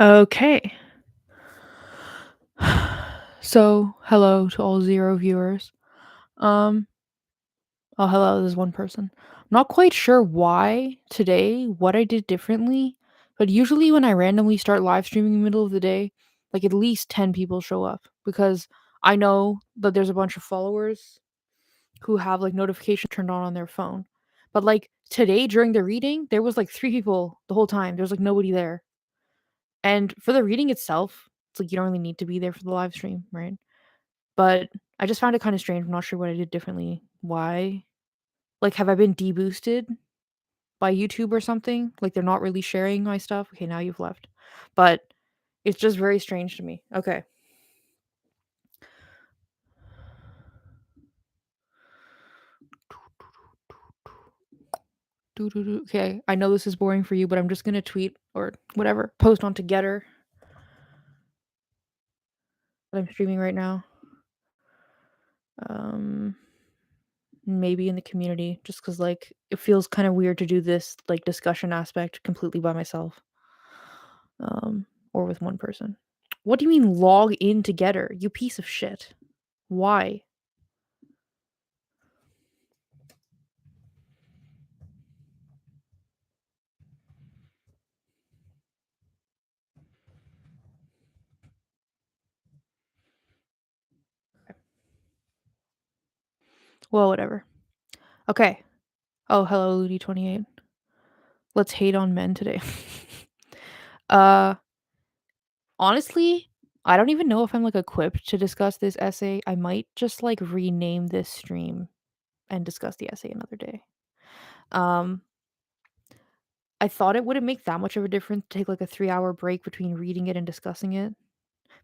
Okay. So, hello to all 0 viewers. Um, oh, hello, this is one person. Not quite sure why today, what I did differently, but usually when I randomly start live streaming in the middle of the day, like at least 10 people show up because I know that there's a bunch of followers who have like notifications turned on their phone. But like today during the reading, there was like 3 people the whole time. There's like nobody there. And for the reading itself, it's like you don't really need to be there for the live stream, right? But I just found it kinda strange, I'm not sure what I did differently. Why? Like, have I been deboosted by YouTube or something? Like, they're not really sharing my stuff? Okay, now you've left. But it's just very strange to me. Okay. Doo doo doo. Okay, I know this is boring for you, but I'm just gonna tweet or whatever, post onto Getter that I'm streaming right now. Um, Maybe in the community, just because like, it feels kinda weird to do this, like, discussion aspect completely by myself. Or with one person. What do you mean log in together? You piece of shit. Why? Well, whatever. Okay. Oh, hello, Ludi28. Let's hate on men today. uh, Honestly, I don't even know if I'm like equipped to discuss this essay. I might just like rename this stream and discuss the essay another day. Um, I thought it wouldn't make that much of a difference to take like a 3-hour break between reading it and discussing it.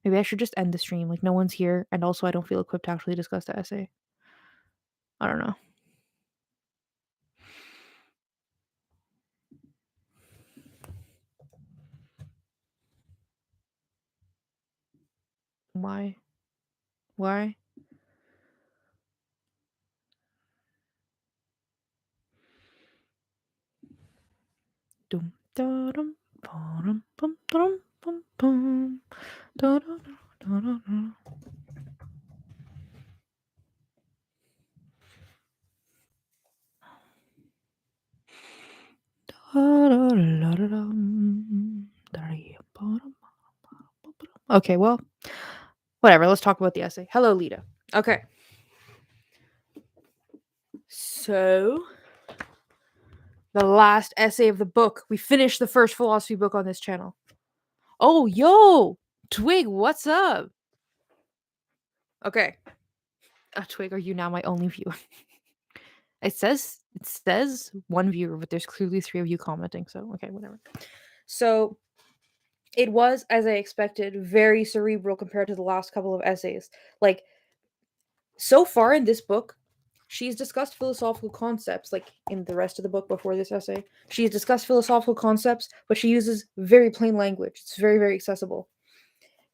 Maybe I should just end the stream. Like no one's here, and also I don't feel equipped to actually discuss the essay. I don't know. Why? Why? Dum da dum ba dum bum dum bum bum da da da da da. Da da la da dum. Da dee ba dum ba ba ba dum. Okay, well, whatever. Let's talk about the essay. Hello, Lita. Okay. So, the last essay of the book. We finished the first philosophy book on this channel. Oh, yo! Twig, what's up? Okay. Twig, are you now my only viewer? It says one viewer, but there's clearly 3 of you commenting, so okay, whatever. So, it was, as I expected, very cerebral compared to the last couple of essays. Like, so far in this book, she's discussed philosophical concepts, like in the rest of the book before this essay. She's discussed philosophical concepts, but she uses very plain language. It's very, very accessible.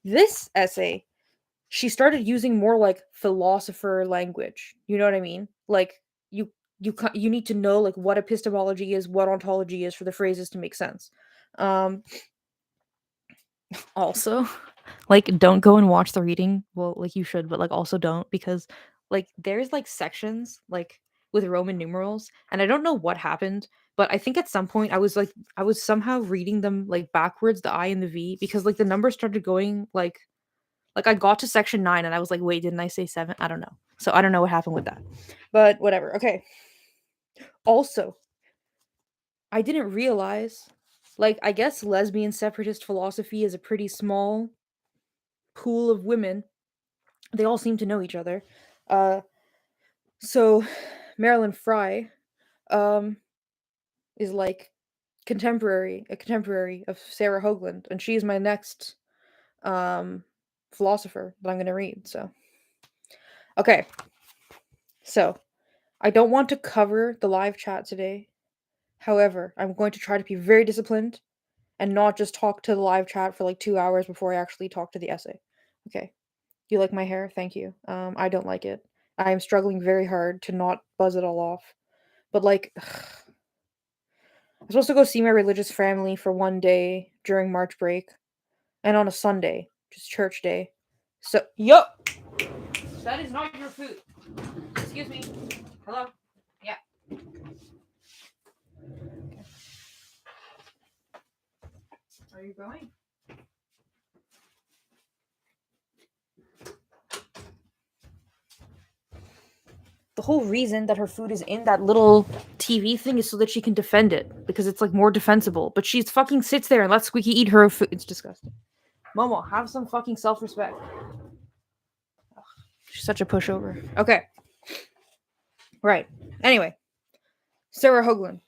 This essay, she started using more like philosopher language. You know what I mean? Like you you need to know like what epistemology is, what ontology is for the phrases to make sense. Um Also, like, don't go and watch the reading. Well, like, you should, but, like, also don't because, like, there's, like, sections, like, with Roman numerals, and I don't know what happened, but I think at some point I was somehow reading them, like, backwards, the I and the V, because, like, the numbers started going, like, I got to section 9 and I was like, "Wait, didn't I say 7?" I don't know. So, I don't know what happened with that. But whatever, okay. Also, I didn't realize, like, I guess lesbian separatist philosophy is a pretty small pool of women. They all seem to know each other. Uh, so Marilyn Frye, um, is like a contemporary of Sarah Hoagland, and she's my next um philosopher that I'm gonna read. So okay, so I don't want to cover the live chat today. However, I'm going to try to be very disciplined and not just talk to the live chat for like 2 hours before I actually talk to the essay. Okay. You like my hair? Thank you. I don't like it. I am struggling very hard to not buzz it all off. But like, I'm supposed to go see my religious family for one day during March break. and on a Sunday, just church day. So, yup. That is not your food. Excuse me. Hello. Yeah. Are you going? The whole reason that her food is in that little TV thing is so that she can defend it because it's like more defensible. But she's fucking sits there and lets Squeaky eat her food. It's disgusting. Momo, have some fucking self-respect. She's such a pushover. Okay. Right. Anyway, Sarah Hoagland.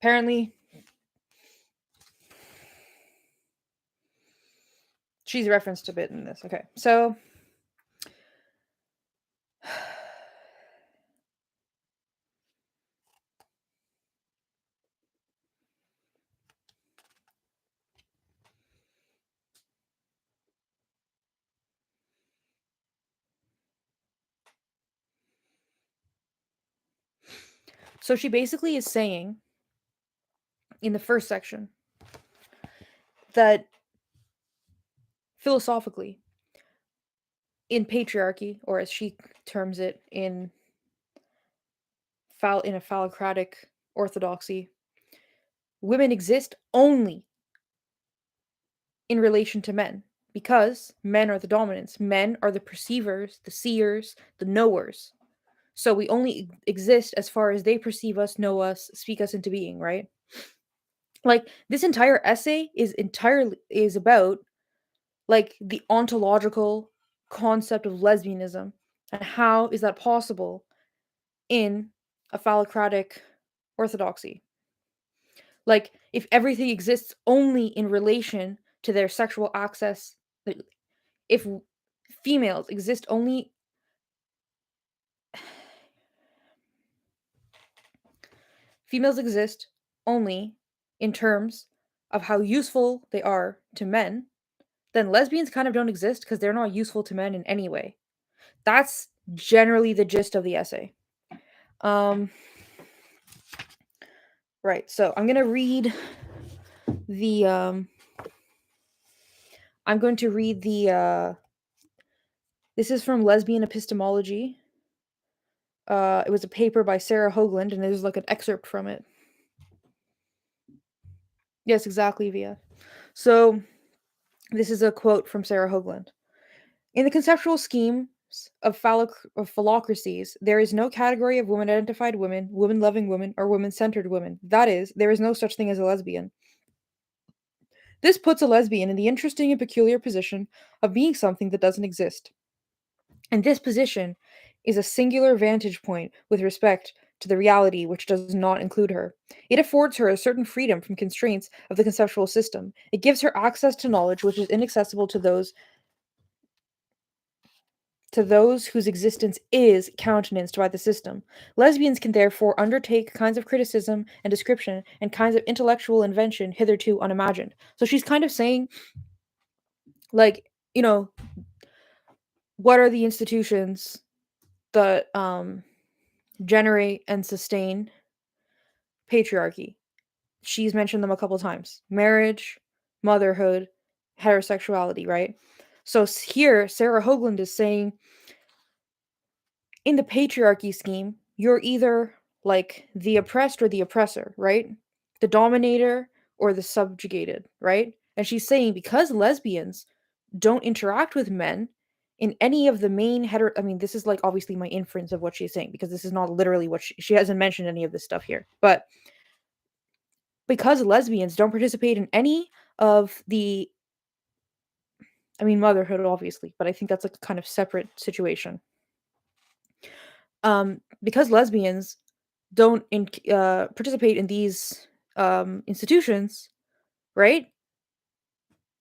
Apparently, she's referenced a bit in this. Okay. So she basically is saying in the first section that philosophically, in patriarchy, or as she terms it, in a phallocratic orthodoxy, women exist only in relation to men because men are the dominants. Men are the perceivers, the seers, the knowers. So we only exist as far as they perceive us, know us, speak us into being, right? Like this entire essay is about like the ontological concept of lesbianism and how is that possible in a phallocratic orthodoxy. Like if everything exists only in relation to their sexual access, if females exist only females exist only in terms of how useful they are to men, then lesbians kind of don't exist because they're not useful to men in any way. That's generally the gist of the essay. Um, right. So I'm gonna read the. I'm going to read the. This is from Lesbian Epistemology. It was a paper by Sarah Hoagland, and there's like an excerpt from it. Yes, exactly, Via. So this is a quote from Sarah Hoagland. In the conceptual schemes of phallocracies, there is no category of woman-identified women, woman-loving women, or woman-centered women. That is, there is no such thing as a lesbian. This puts a lesbian in the interesting and peculiar position of being something that doesn't exist. And this position is a singular vantage point with respect to the reality which does not include her. It affords her a certain freedom from constraints of the conceptual system. It gives her access to knowledge which is inaccessible to those whose existence is countenanced by the system. Lesbians can therefore undertake kinds of criticism and description and kinds of intellectual invention hitherto unimagined. So she's kind of saying, like, what are the institutions that generate and sustain patriarchy? She's mentioned them a couple times: marriage, motherhood, heterosexuality, right? So here, Sarah Hoagland is saying, in the patriarchy scheme, you're either like the oppressed or the oppressor, right? The dominator or the subjugated, right? And she's saying because lesbians don't interact with men in any of the main I mean, this is like obviously my inference of what she's saying because this is not literally what she hasn't mentioned any of this stuff here. But because lesbians don't participate in any of the, I mean, motherhood obviously, but I think that's like a kind of separate situation. Because lesbians don't participate in these institutions, right?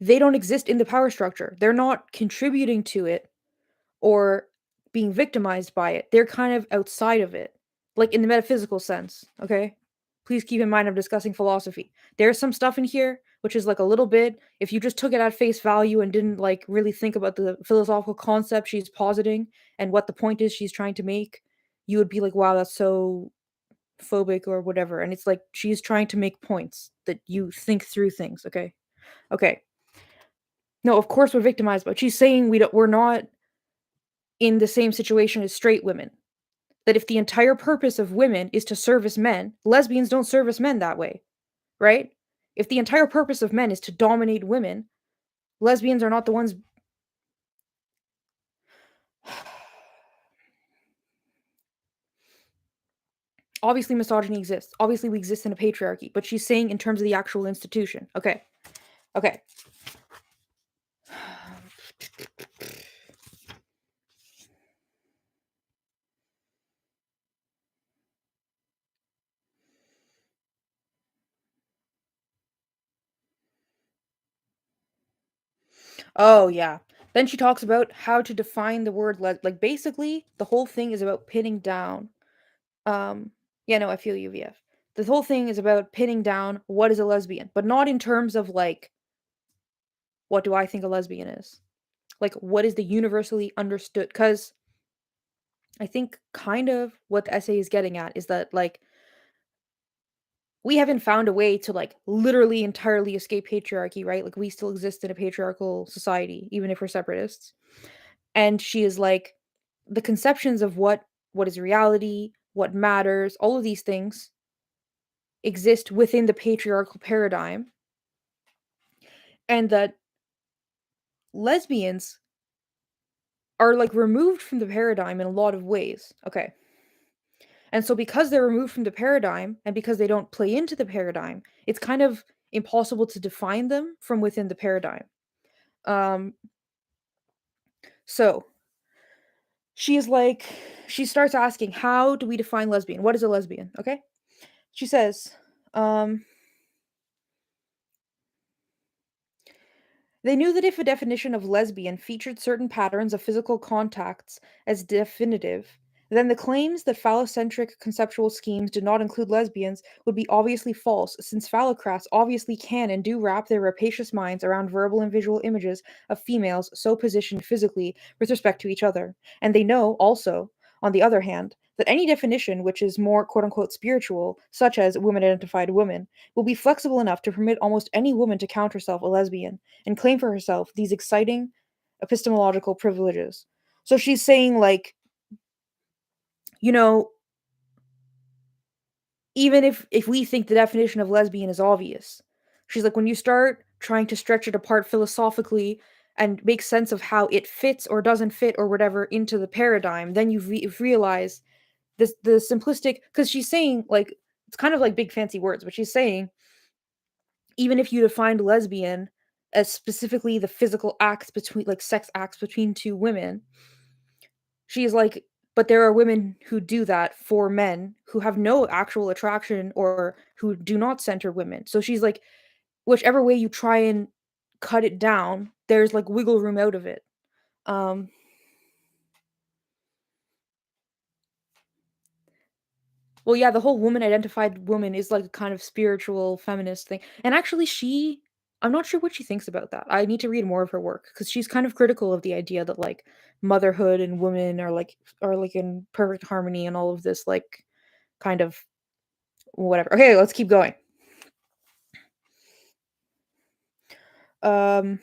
They don't exist in the power structure. They're not contributing to it or being victimized by it. They're kind of outside of it, like in the metaphysical sense, okay? Please keep in mind I'm discussing philosophy. There's some stuff in here which is like a little bit, if you just took it at face value and didn't like really think about the philosophical concept she's positing and what the point is she's trying to make, you would be like, wow, that's so phobic or whatever. And it's like she's trying to make points that you think through things, okay? Okay. No, of course we're victimized, but she's saying we're not in the same situation as straight women. That if the entire purpose of women is to service men, lesbians don't service men that way, right? If the entire purpose of men is to dominate women, lesbians are not the ones. Obviously, misogyny exists. Obviously, we exist in a patriarchy, but she's saying in terms of the actual institution. Okay. Okay. Oh, yeah. Then she talks about how to define the word like basically the whole thing is about pinning down. Um yeah, no, I feel you, VF. The whole thing is about pinning down what is a lesbian, but not in terms of like what do I think a lesbian is? Like what is the universally understood cuz I think kind of what the essay is getting at is that like we haven't found a way to like literally entirely escape patriarchy, right? Like we still exist in a patriarchal society even if we're separatists. And she is like the conceptions of what is reality, what matters, all of these things exist within the patriarchal paradigm, and that lesbians are like removed from the paradigm in a lot of ways. Okay. And so because they're removed from the paradigm and because they don't play into the paradigm, it's kind of impossible to define them from within the paradigm. Um so she is like she starts asking, how do we define lesbian? What is a lesbian? Okay? She says, um they knew that if a definition of lesbian featured certain patterns of physical contacts as definitive, then the claims that phallocentric conceptual schemes did not include lesbians would be obviously false, since phallocrats obviously can and do wrap their rapacious minds around verbal and visual images of females so positioned physically with respect to each other. And they know, also, on the other hand, that any definition which is more quote unquote spiritual, such as woman identified woman, will be flexible enough to permit almost any woman to count herself a lesbian and claim for herself these exciting epistemological privileges. So she's saying, like, you know, even if we think the definition of lesbian is obvious, she's like, when you start trying to stretch it apart philosophically and make sense of how it fits or doesn't fit or whatever into the paradigm, then you realize this the simplistic because she's saying like it's kind of like big fancy words, but she's saying even if you defined lesbian as specifically the physical acts between like sex acts between two women, she's like, but there are women who do that for men who have no actual attraction or who do not center women. So she's like, whichever way you try and cut it down, there's like wiggle room out of it. Um, well, yeah, the whole woman identified woman is like a kind of spiritual feminist thing. And actually, I'm not sure what she thinks about that. I need to read more of her work because she's kind of critical of the idea that like motherhood and women are like in perfect harmony and all of this like kind of whatever. Okay, let's keep going. Um,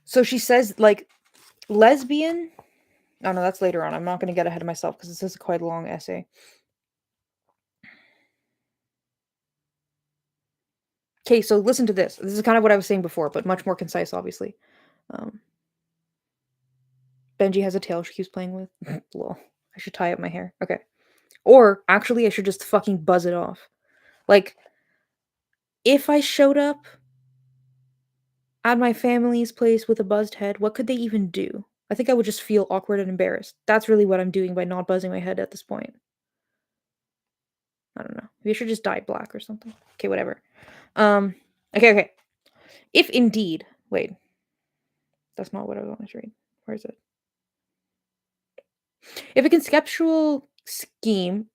so she says like lesbian. Oh no, that's later on. I'm not going to get ahead of myself because this is quite a long essay. Okay, so listen to this. This is kind of what I was saying before, but much more concise, obviously. Um, Benji has a tail she keeps playing with. Lol. I should tie up my hair. Okay. Or actually, I should just fucking buzz it off. Like, if I showed up at my family's place with a buzzed head, what could they even do? I think I would just feel awkward and embarrassed. That's really what I'm doing by not buzzing my head at this point. I don't know. Maybe I should just dye black or something. Okay, whatever. Um, okay. If indeed, wait, that's not what I wanted to read. Where is it? If a conceptual scheme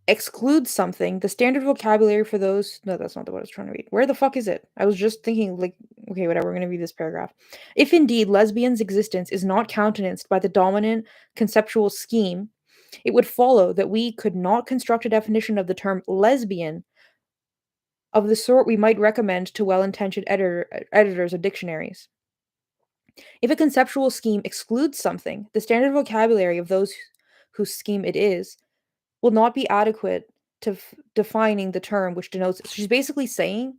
excludes something, the standard vocabulary for those no, that's not what I was trying to read. Where the fuck is it? I was just thinking like, okay, whatever, we're gonna read this paragraph. If indeed lesbians' existence is not countenanced by the dominant conceptual scheme, it would follow that we could not construct a definition of the term lesbian of the sort we might recommend to well-intentioned editors of dictionaries. If a conceptual scheme excludes something, the standard vocabulary of those whose scheme it is will not be adequate to defining the term which denotes it. So she's basically saying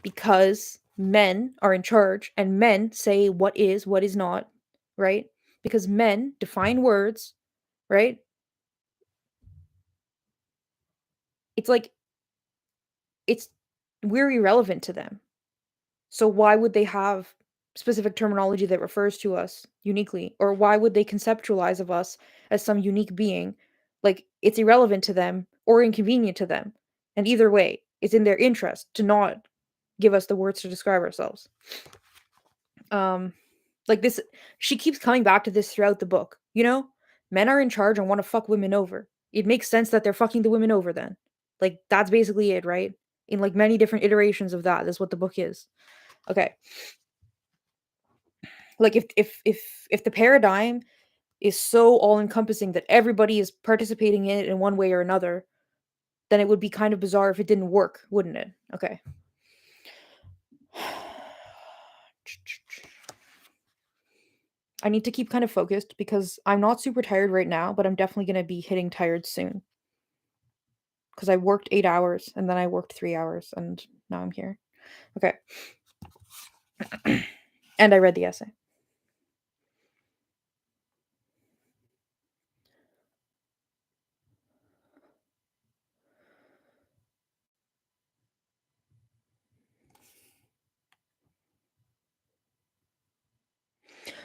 because men are in charge and men say what is not, right? Because men define words, right? It's like it's we're irrelevant to them. So why would they have specific terminology that refers to us uniquely? Or why would they conceptualize of us as some unique being? Like it's irrelevant to them or inconvenient to them. And either way, it's in their interest to not give us the words to describe ourselves. Um like this she keeps coming back to this throughout the book. You know, men are in charge and want to fuck women over. It makes sense that they're fucking the women over then. Like that's basically it, right? In like many different iterations of that is what the book is. Okay. Like if the paradigm is so all encompassing that everybody is participating in it in one way or another, then it would be kind of bizarre if it didn't work, wouldn't it? Okay. I need to keep kind of focused because I'm not super tired right now, but I'm definitely going to be hitting tired soon because I worked 8 hours and then I worked 3 hours and now I'm here. Okay. And I read the essay.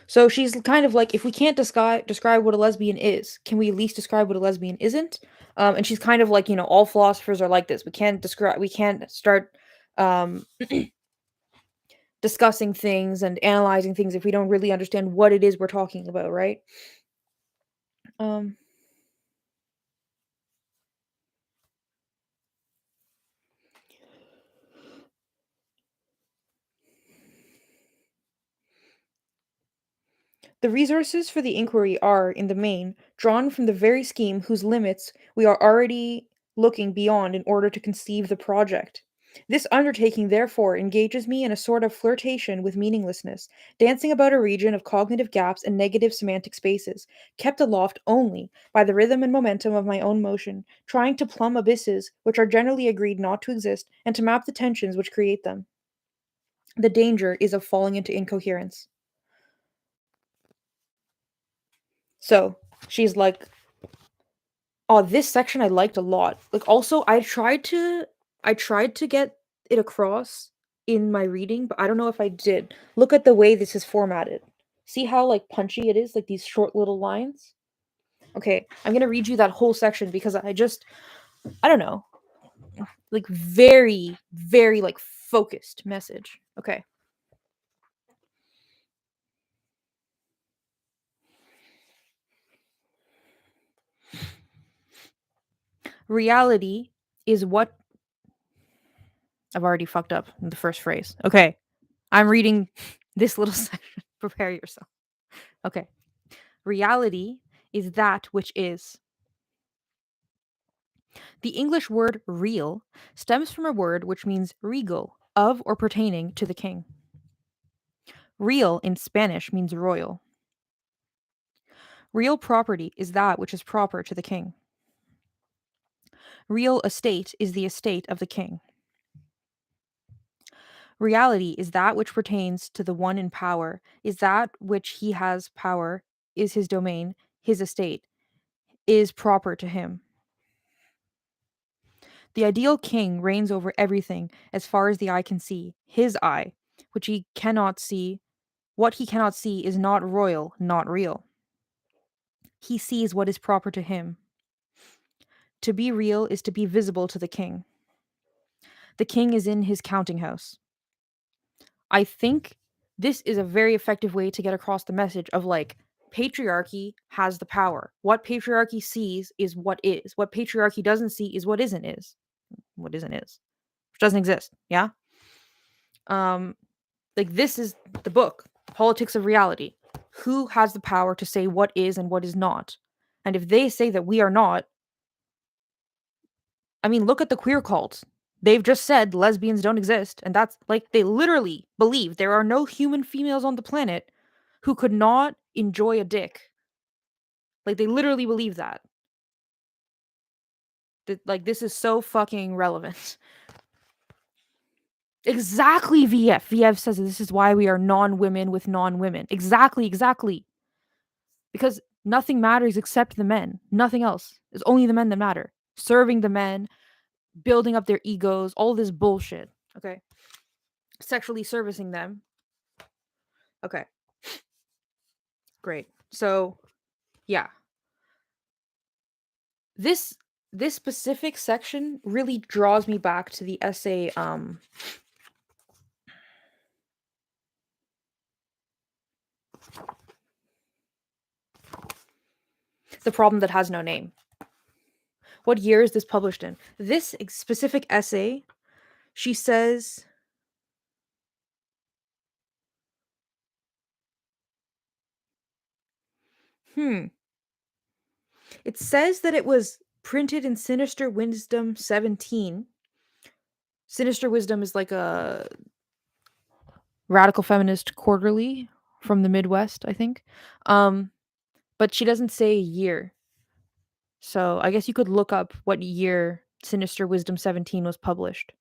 So she's kind of like, if we can't describe what a lesbian is, can we at least describe what a lesbian isn't? And she's kind of like, you know, all philosophers are like this. We can't start um, discussing things and analyzing things if we don't really understand what it is we're talking about, right? Um, The resources for the inquiry are, in the main, drawn from the very scheme whose limits we are already looking beyond in order to conceive the project. This undertaking, therefore, engages me in a sort of flirtation with meaninglessness, dancing about a region of cognitive gaps and negative semantic spaces, kept aloft only by the rhythm and momentum of my own motion, trying to plumb abysses which are generally agreed not to exist, and to map the tensions which create them. The danger is of falling into incoherence. So, she's like, oh, this section I liked a lot. Like also I tried to get it across in my reading, but I don't know if I did. Look at the way this is formatted. See how like punchy it is, like these short little lines? Okay, I'm going to read you that whole section because I don't know, like very like focused message. Okay. Reality is what I've already fucked up in the first phrase. Okay. I'm reading this little section. Prepare yourself. Okay. Reality is that which is. The English word real stems from a word which means regal, of or pertaining to the king. Real in Spanish means royal. Real property is that which is proper to the king. Real estate is the estate of the king. Reality is that which pertains to the one in power, is that which he has power, is his domain, his estate, is proper to him. The ideal king reigns over everything as far as the eye can see, his eye, which he cannot see. What he cannot see is not royal, not real. He sees what is proper to him. To be real is to be visible to the king. The king is in his counting house. I think this is a very effective way to get across the message of like patriarchy has the power. What patriarchy sees is what is. What patriarchy doesn't see is what isn't is. What isn't is. Which doesn't exist. Yeah? Um, like this is the book, Politics of Reality. Who has the power to say what is and what is not? And if they say that we are not, I mean, look at the queer cults. They've just said lesbians don't exist, and that's like they literally believe there are no human females on the planet who could not enjoy a dick. Like they literally believe that. Like this is so fucking relevant. Exactly, VF. VF says this is why we are non-women with non-women. Exactly, exactly. Because nothing matters except the men. Nothing else. It's only the men that matter. Serving the men, building up their egos, all this bullshit. Okay. Sexually servicing them. Okay. Great. So, yeah. This this specific section really draws me back to the essay The Problem That Has No Name. What year is this published in? This specific essay, she says it says that it was printed in Sinister Wisdom 17. Sinister Wisdom is like a radical feminist quarterly from the Midwest, I think. But she doesn't say a year. So I guess you could look up what year Sinister Wisdom 17 was published.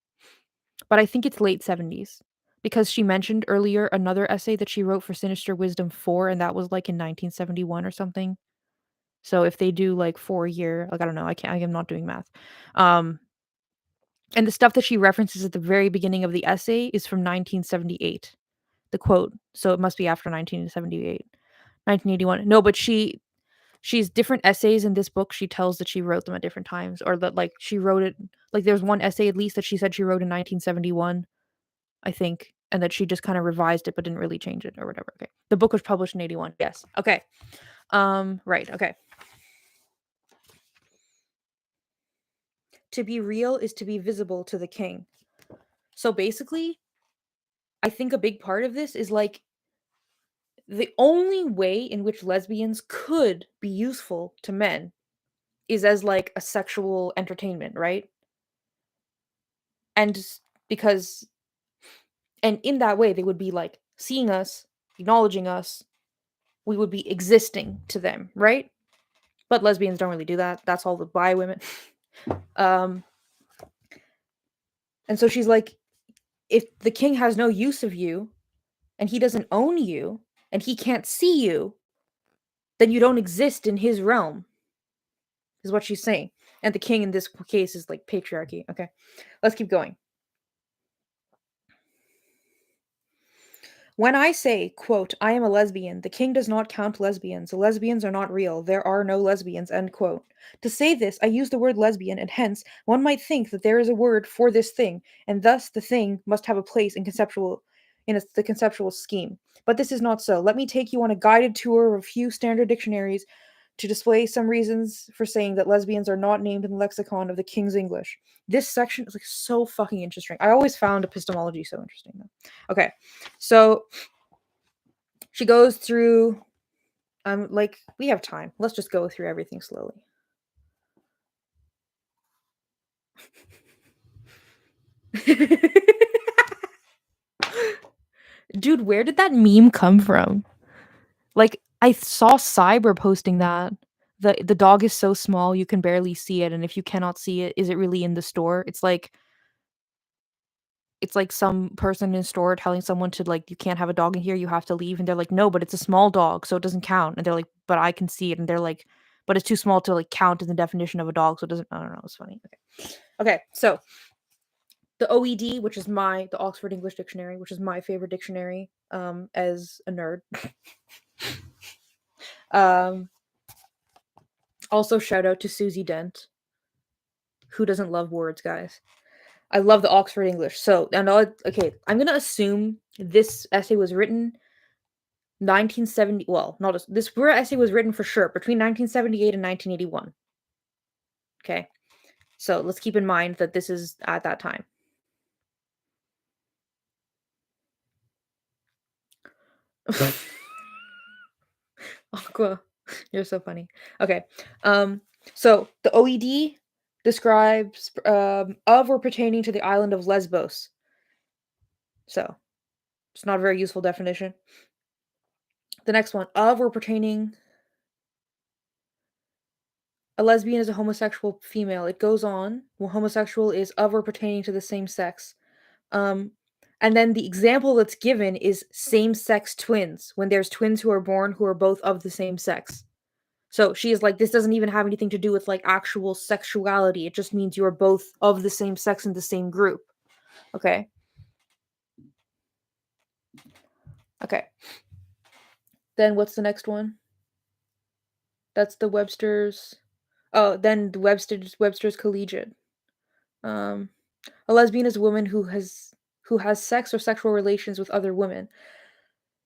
But I think it's late 70s because she mentioned earlier another essay that she wrote for Sinister Wisdom 4, and that was like in 1971 or something. So if they do like 4 year, like I don't know, I'm not doing math. And the stuff that she references at the very beginning of the essay is from 1978. The quote. So it must be after 1978. 1981. No, but she's different essays in this book. She tells that she wrote them at different times, or that like she wrote it like there's one essay at least that she said she wrote in 1971, I think, and that she just kind of revised it but didn't really change it or whatever. Okay. The book was published in 81. Yes. Okay. Right. Okay. To be real is to be visible to the king. So basically, I think a big part of this is like the only way in which lesbians could be useful to men is as like a sexual entertainment, right? And because and in that way they would be like seeing us, acknowledging us, we would be existing to them, right? But lesbians don't really do that. That's all the bi women. um and so she's like, if the king has no use of you and he doesn't own you and he can't see you, then you don't exist in his realm, is what she's saying. And the king in this case is like patriarchy. Okay, let's keep going. When I say, quote, I am a lesbian, the king does not count lesbians. Lesbians are not real. There are no lesbians, end quote. To say this, I use the word lesbian, and hence one might think that there is a word for this thing, and thus the thing must have a place in the conceptual scheme. But this is not so. Let me take you on a guided tour of a few standard dictionaries to display some reasons for saying that lesbians are not named in the lexicon of the King's English. This section is like so fucking interesting. I always found epistemology so interesting though. Okay. So she goes through like we have time. Let's just go through everything slowly. Dude, where did that meme come from? Like I saw Cyber posting that. The dog is so small you can barely see it, and if you cannot see it, is it really in the store? It's like some person in store telling someone to like, you can't have a dog in here, you have to leave, and they're like, no, but it's a small dog, so it doesn't count. And they're like, but I can see it, and they're like, but it's too small to like count in the definition of a dog, so it doesn't. I don't know. It's funny. Okay. So the OED, which is the Oxford English Dictionary, which is my favorite dictionary, as a nerd. um, Also shout out to Susie Dent. Who doesn't love words, guys? I love the Oxford English. So, and okay, I'm gonna assume this essay was written 1970, well, not as, this essay was written for sure between 1978 and 1981. Okay. So let's keep in mind that this is at that time. Aqua, you're so funny. Okay. So the OED describes of or pertaining to the island of Lesbos. So it's not a very useful definition. The next one, of or pertaining. A lesbian is a homosexual female. It goes on. Well, homosexual is of or pertaining to the same sex. Um, and then the example that's given is same-sex twins, when there's twins who are born who are both of the same sex. So she is like, this doesn't even have anything to do with like actual sexuality. It just means you are both of the same sex in the same group. Okay. Okay. Then what's the next one? That's the Webster's. Oh, then the Webster's Collegiate. A lesbian is a woman who has sex or sexual relations with other women.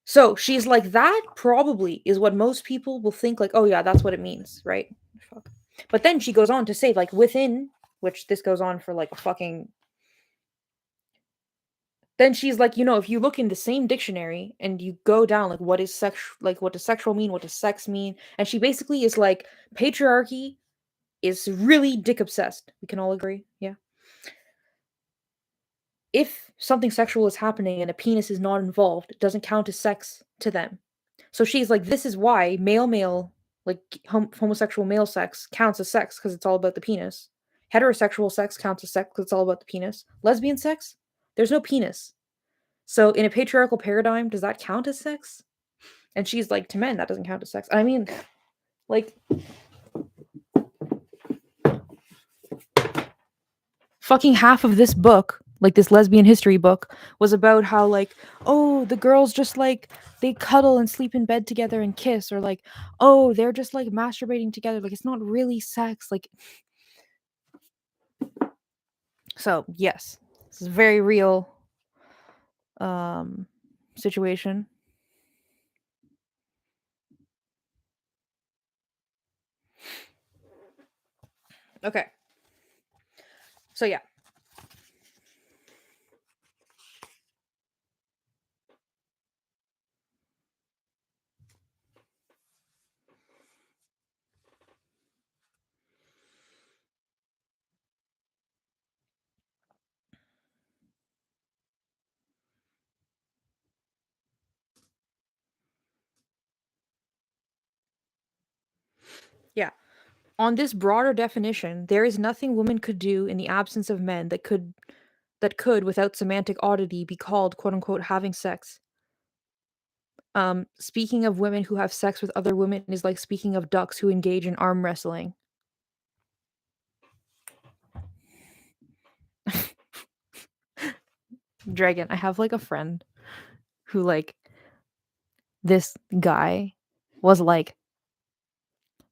So she's like, that probably is what most people will think, like, oh yeah, that's what it means, right? Fuck. But then she goes on to say, like, within, which this goes on for like a fucking. Then she's like, if you look in the same dictionary and you go down, like, what is sex, like, what does sexual mean? What does sex mean? And she basically is like, patriarchy is really dick obsessed. We can all agree, yeah. If something sexual is happening and a penis is not involved, it doesn't count as sex to them. So she's like, this is why male, like homosexual male sex counts as sex because it's all about the penis. Heterosexual sex counts as sex because it's all about the penis. Lesbian sex, there's no penis. So in a patriarchal paradigm, does that count as sex? And she's like, to men, that doesn't count as sex. I mean, like, fucking half of this book, like this lesbian history book, was about how, like, oh, the girls just like they cuddle and sleep in bed together and kiss, or like, oh, they're just like masturbating together, like it's not really sex, like. So yes, this is a very real situation. Okay, so yeah. Yeah. On this broader definition, there is nothing women could do in the absence of men that could, without semantic oddity, be called quote unquote having sex. Speaking of women who have sex with other women is like speaking of ducks who engage in arm wrestling. Dragon, I have like a friend who, like, this guy was like,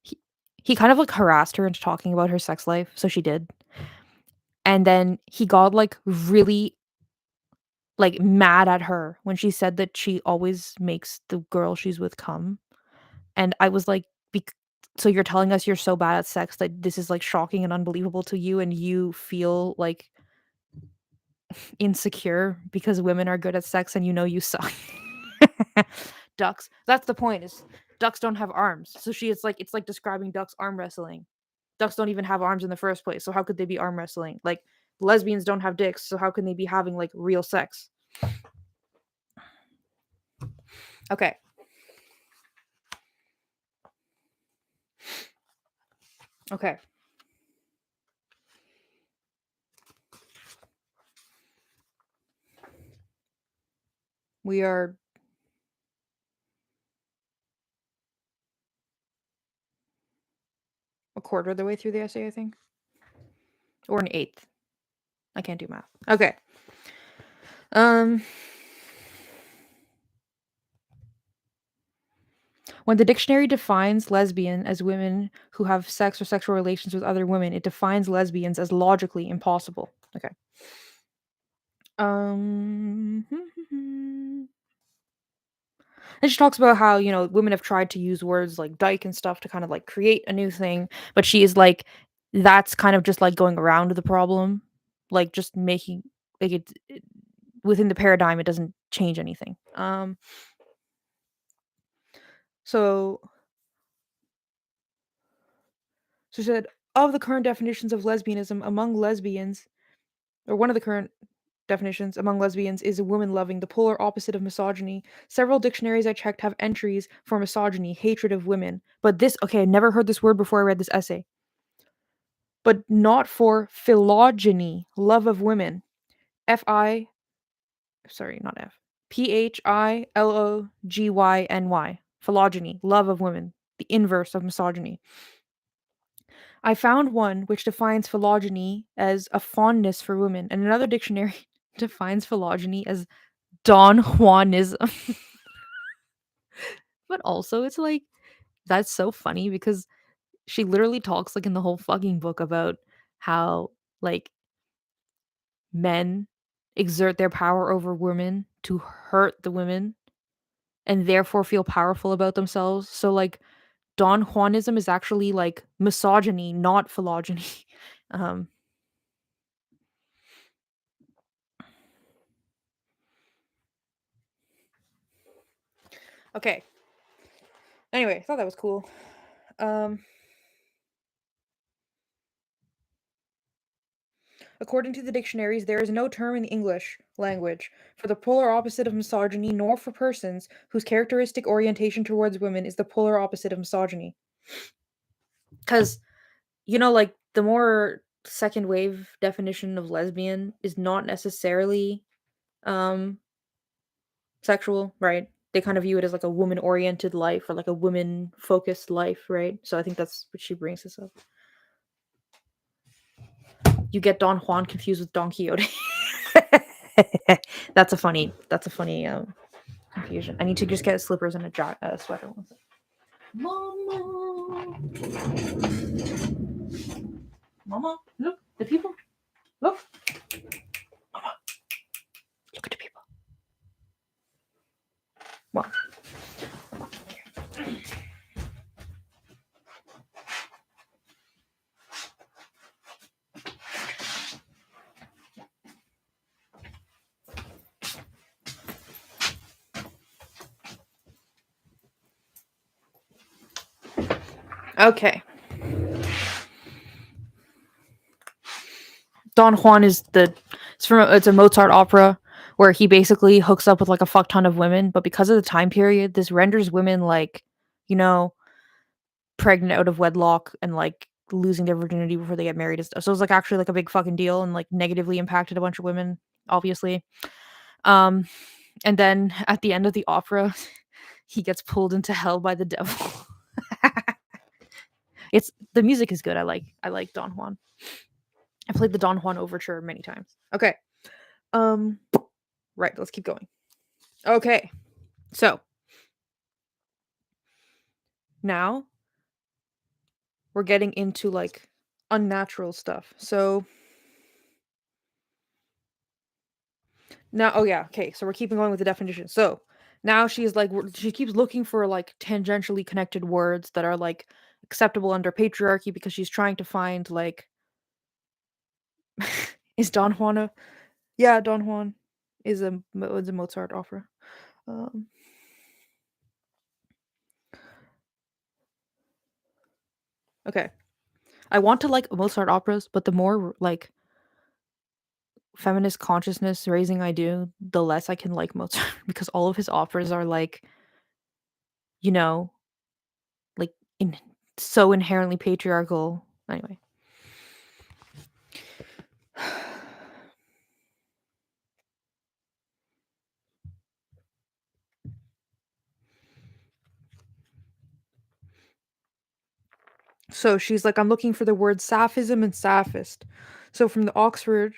he, he kind of like harassed her into talking about her sex life, so she did. And then he got like really like mad at her when she said that she always makes the girl she's with come. And I was like, so you're telling us you're so bad at sex that this is like shocking and unbelievable to you, and you feel like insecure because women are good at sex and you suck. Ducks. That's the point, is ducks don't have arms. So it's like describing ducks arm wrestling. Ducks don't even have arms in the first place. So how could they be arm wrestling? Like, lesbians don't have dicks, so how can they be having like real sex? Okay. Okay. We are a quarter of the way through the essay, I think. Or an eighth. I can't do math. Okay. Um When the dictionary defines lesbian as women who have sex or sexual relations with other women, it defines lesbians as logically impossible. Okay. Um And she talks about how, women have tried to use words like dyke and stuff to kind of like create a new thing, but she is like, that's kind of just like going around the problem, like just making like it within the paradigm, it doesn't change anything. So she said, of the current definitions of lesbianism among lesbians, or one of the current definitions among lesbians is a woman loving, the polar opposite of misogyny. Several dictionaries I checked have entries for misogyny, hatred of women. But this, okay, I never heard this word before I read this essay. But not for phylogeny, love of women. F I, sorry, not F. Philogny. Phylogeny, love of women. The inverse of misogyny. I found one which defines phylogeny as a fondness for women, and another dictionary defines phylogeny as Don Juanism. But also, it's like, that's so funny because she literally talks like in the whole fucking book about how like men exert their power over women to hurt the women and therefore feel powerful about themselves. So like Don Juanism is actually like misogyny, not phylogeny. um okay. Anyway, I thought that was cool. Um According to the dictionaries, there is no term in the English language for the polar opposite of misogyny, nor for persons whose characteristic orientation towards women is the polar opposite of misogyny. Because, like the more second wave definition of lesbian is not necessarily um sexual, right? They kind of view it as like a woman oriented life or like a woman focused life, right? So I think that's what she brings this up. You get Don Juan confused with Don Quixote. That's a funny confusion. I need to just get slippers and a sweater. Mama, mama, look, the people, look, mama, look at the people. What? Okay. Don Juan it's a Mozart opera where he basically hooks up with like a fuck ton of women, but because of the time period, this renders women like, you know, pregnant out of wedlock and like losing their virginity before they get married and stuff. So it was like actually like a big fucking deal and like negatively impacted a bunch of women, obviously. Um, and then at the end of the opera, he gets pulled into hell by the devil. It's the music is good. I like Don Juan. I played the Don Juan overture many times. Okay. Um right, let's keep going. Okay. So, now we're getting into like unnatural stuff. So, now oh yeah, okay. So we're keeping going with the definition. So, now she's like she keeps looking for like tangentially connected words that are like acceptable under patriarchy because she's trying to find like is Don Juan a yeah, Don Juan is a Mozart opera. Um okay. I want to like Mozart operas, but the more like feminist consciousness raising I do, the less I can like Mozart because all of his operas are like, you know, like so inherently patriarchal. Anyway. So she's like, I'm looking for the word saphism and sapphist. So from the Oxford,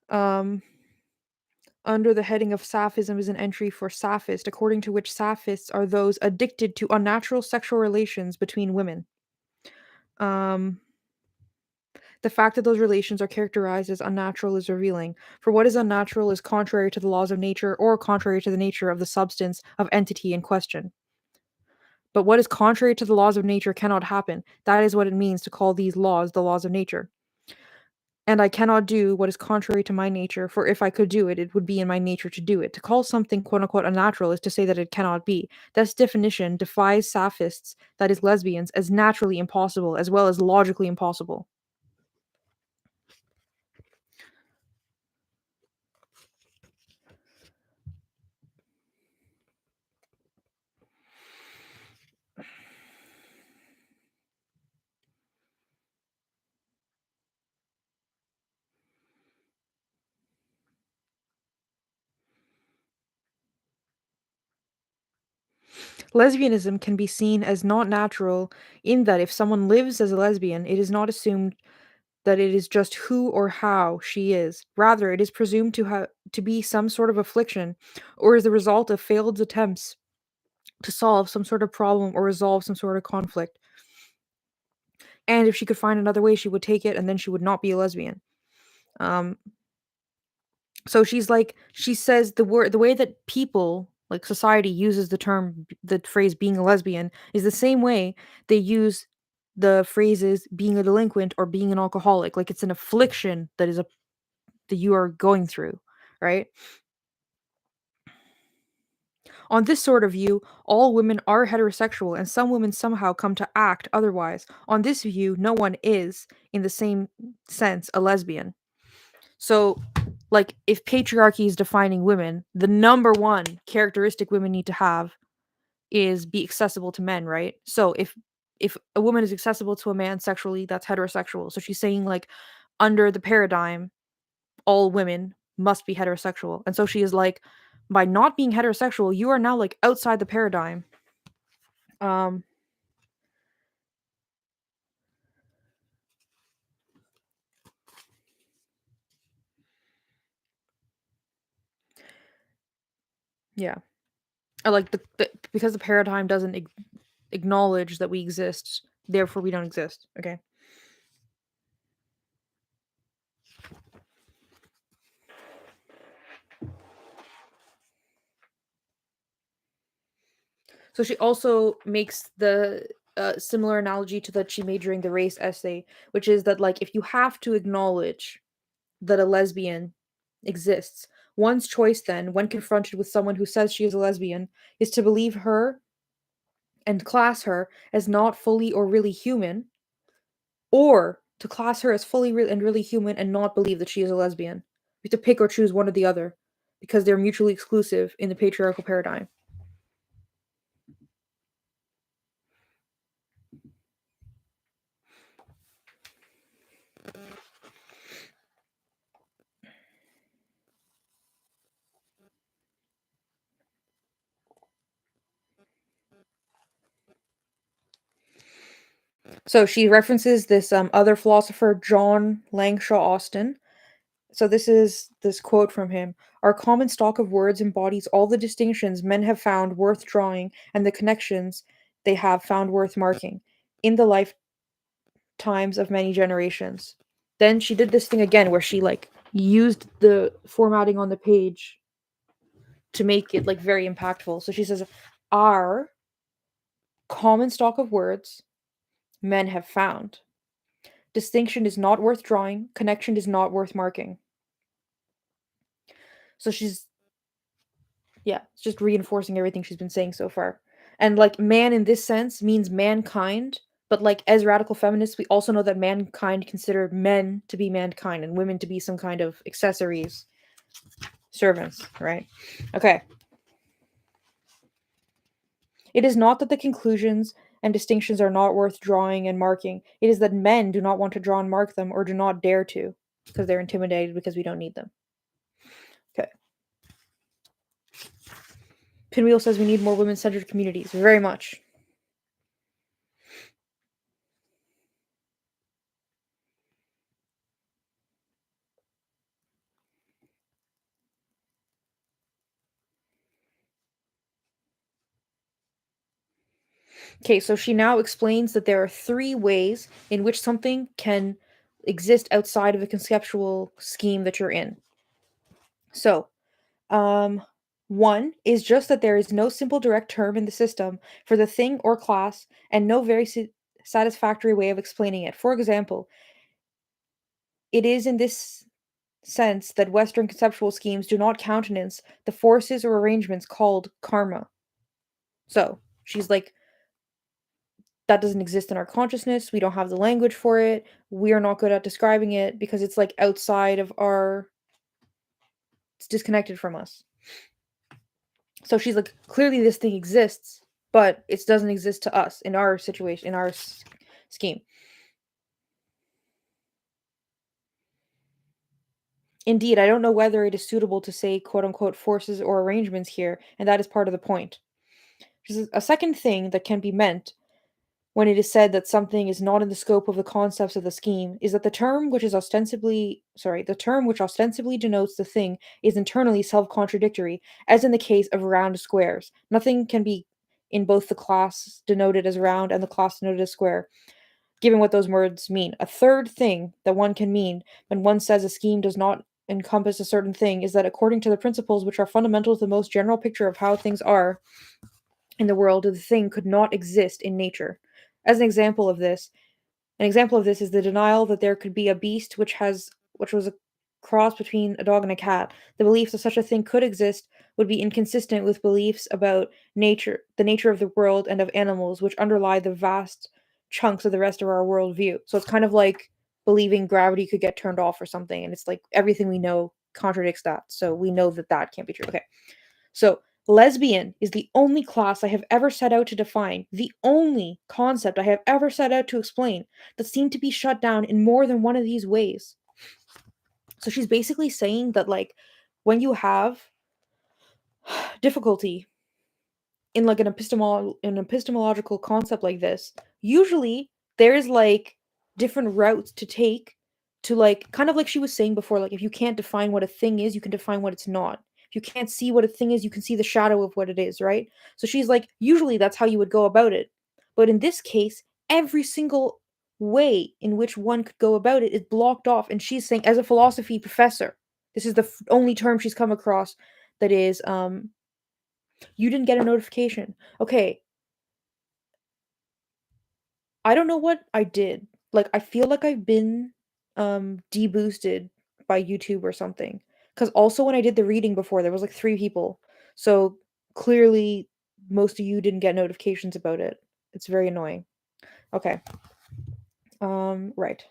um, under the heading of Sapphism is an entry for Sapphist, according to which Saphists are those addicted to unnatural sexual relations between women. Um, The fact that those relations are characterized as unnatural is revealing, for what is unnatural is contrary to the laws of nature or contrary to the nature of the substance of entity in question. But what is contrary to the laws of nature cannot happen. That is what it means to call these laws the laws of nature. And I cannot do what is contrary to my nature, for if I could do it, it would be in my nature to do it. To call something quote unquote unnatural is to say that it cannot be. This definition defies saphists, that is, lesbians, as naturally impossible as well as logically impossible. Lesbianism can be seen as not natural in that if someone lives as a lesbian, it is not assumed that it is just who or how she is. Rather, it is presumed to be some sort of affliction, or is the result of failed attempts to solve some sort of problem or resolve some sort of conflict. And if she could find another way, she would take it, and then she would not be a lesbian. Um, so she says the way that people, like society, uses the phrase being a lesbian is the same way they use the phrases being a delinquent or being an alcoholic. Like it's an affliction that you are going through, right? On this sort of view, all women are heterosexual, and some women somehow come to act otherwise. On this view, no one is, in the same sense, a lesbian. So, like, if patriarchy is defining women, the number one characteristic women need to have is be accessible to men, right? So, if a woman is accessible to a man sexually, that's heterosexual. So she's saying like, under the paradigm, all women must be heterosexual. And so she is like, by not being heterosexual, you are now like outside the paradigm. Um, yeah. Like because the paradigm doesn't acknowledge that we exist, therefore we don't exist. Okay. So she also makes the similar analogy to that she made during the race essay, which is that like if you have to acknowledge that a lesbian exists, one's choice then, when confronted with someone who says she is a lesbian, is to believe her and class her as not fully or really human, or to class her as fully and really human and not believe that she is a lesbian. You have to pick or choose one or the other because they're mutually exclusive in the patriarchal paradigm. So she references this other philosopher, John Langshaw Austin. So this is this quote from him. Our common stock of words embodies all the distinctions men have found worth drawing and the connections they have found worth marking in the lifetimes of many generations. Then she did this thing again where she like used the formatting on the page to make it like very impactful. So she says, our common stock of words men have found. Distinction is not worth drawing, connection is not worth marking. So she's, yeah, it's just reinforcing everything she's been saying so far. And like man in this sense means mankind, but like as radical feminists, we also know that mankind consider men to be mankind and women to be some kind of accessories, servants, right? Okay. It is not that the conclusions and distinctions are not worth drawing and marking. It is that men do not want to draw and mark them or do not dare to because they're intimidated because we don't need them. Okay. Pinwheel says we need more women-centered communities. Very much. Okay, so she now explains that there are three ways in which something can exist outside of the conceptual scheme that you're in. So, um, one is just that there is no simple direct term in the system for the thing or class, and no very satisfactory way of explaining it. For example, it is in this sense that Western conceptual schemes do not countenance the forces or arrangements called karma. So, she's like, that doesn't exist in our consciousness. We don't have the language for it. We are not good at describing it because it's like outside of our, it's disconnected from us. So she's like, clearly this thing exists, but it doesn't exist to us in our situation, in our scheme. Indeed, I don't know whether it is suitable to say quote unquote forces or arrangements here, and that is part of the point. A second thing that can be meant when it is said that something is not in the scope of the concepts of the scheme is that the term which ostensibly denotes the thing is internally self-contradictory, as in the case of round squares. Nothing can be in both the class denoted as round and the class denoted as square, given what those words mean. A third thing that one can mean when one says a scheme does not encompass a certain thing is that according to the principles which are fundamental to the most general picture of how things are in the world, the thing could not exist in nature. As an example of this is the denial that there could be a beast which was a cross between a dog and a cat. The belief that such a thing could exist would be inconsistent with beliefs about the nature of the world and of animals, which underlie the vast chunks of the rest of our worldview. So it's kind of like believing gravity could get turned off or something, and it's like everything we know contradicts that. So we know that that can't be true. Okay. So, lesbian is the only class I have ever set out to define, the only concept I have ever set out to explain that seemed to be shut down in more than one of these ways. So, she's basically saying that, like, when you have difficulty in like an epistemological concept like this, usually there's like different routes to take to like kind of like she was saying before, like if you can't define what a thing is, you can define what it's not. If you can't see what a thing is, you can see the shadow of what it is, right? So she's like, usually that's how you would go about it. But in this case, every single way in which one could go about it is blocked off. And she's saying, as a philosophy professor, this is the only term she's come across that is you didn't get a notification. Okay, I don't know what I did. Like, I feel like I've been deboosted by YouTube or something. Because also when I did the reading before, there was like 3 people. So clearly most of you didn't get notifications about it. It's very annoying. Okay. Right.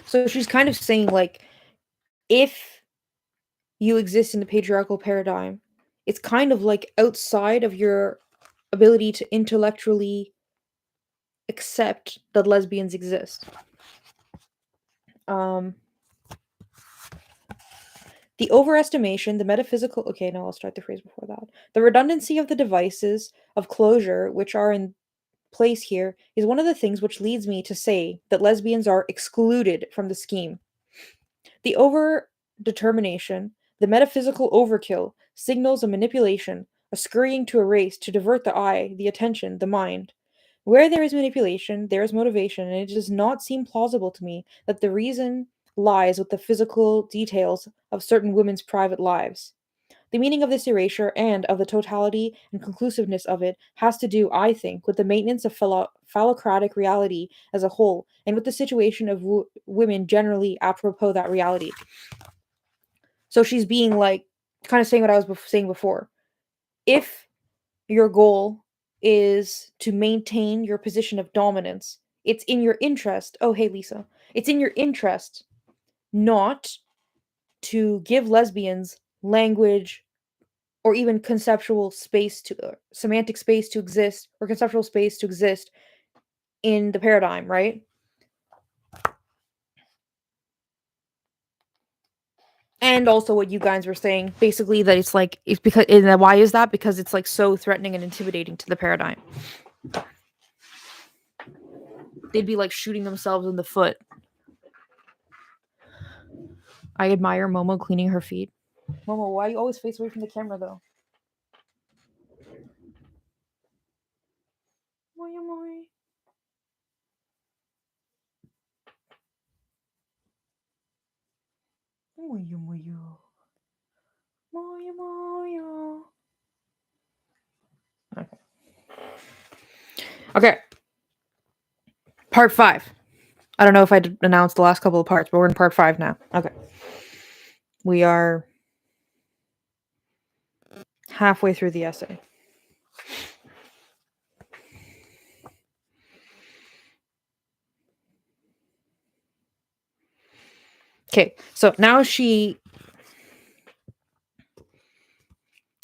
So she's kind of saying like if you exist in the patriarchal paradigm, it's kind of like outside of your ability to intellectually accept that lesbians exist. Um, the overestimation, the metaphysical. Okay, no, I'll start the phrase before that. The redundancy of the devices of closure which are in place here is one of the things which leads me to say that lesbians are excluded from the scheme. The overdetermination, the metaphysical overkill, signals a manipulation, a scurrying to erase, to divert the eye, the attention, the mind. Where there is manipulation, there is motivation, and it does not seem plausible to me that the reason lies with the physical details of certain women's private lives. The meaning of this erasure and of the totality and conclusiveness of it has to do, I think, with the maintenance of phallocratic reality as a whole, and with the situation of women generally apropos that reality. So she's being like, kind of saying what I was saying before. If your goal is to maintain your position of dominance, it's in your interest. Oh, hey, Lisa. It's in your interest not to give lesbians language or even conceptual space to semantic space to exist or conceptual space to exist in the paradigm, right? And also what you guys were saying, basically that it's like it's because and why is that? Because it's like so threatening and intimidating to the paradigm. They'd be like shooting themselves in the foot. I admire Momo cleaning her feet. Momo, why you always face away from the camera though? Moyo moy. Moyo moyo. Moyo moyo. Okay. Okay. Part 5. I don't know if I announced the last couple of parts, but we're in part 5 now. Okay. We are halfway through the essay. Okay, so now she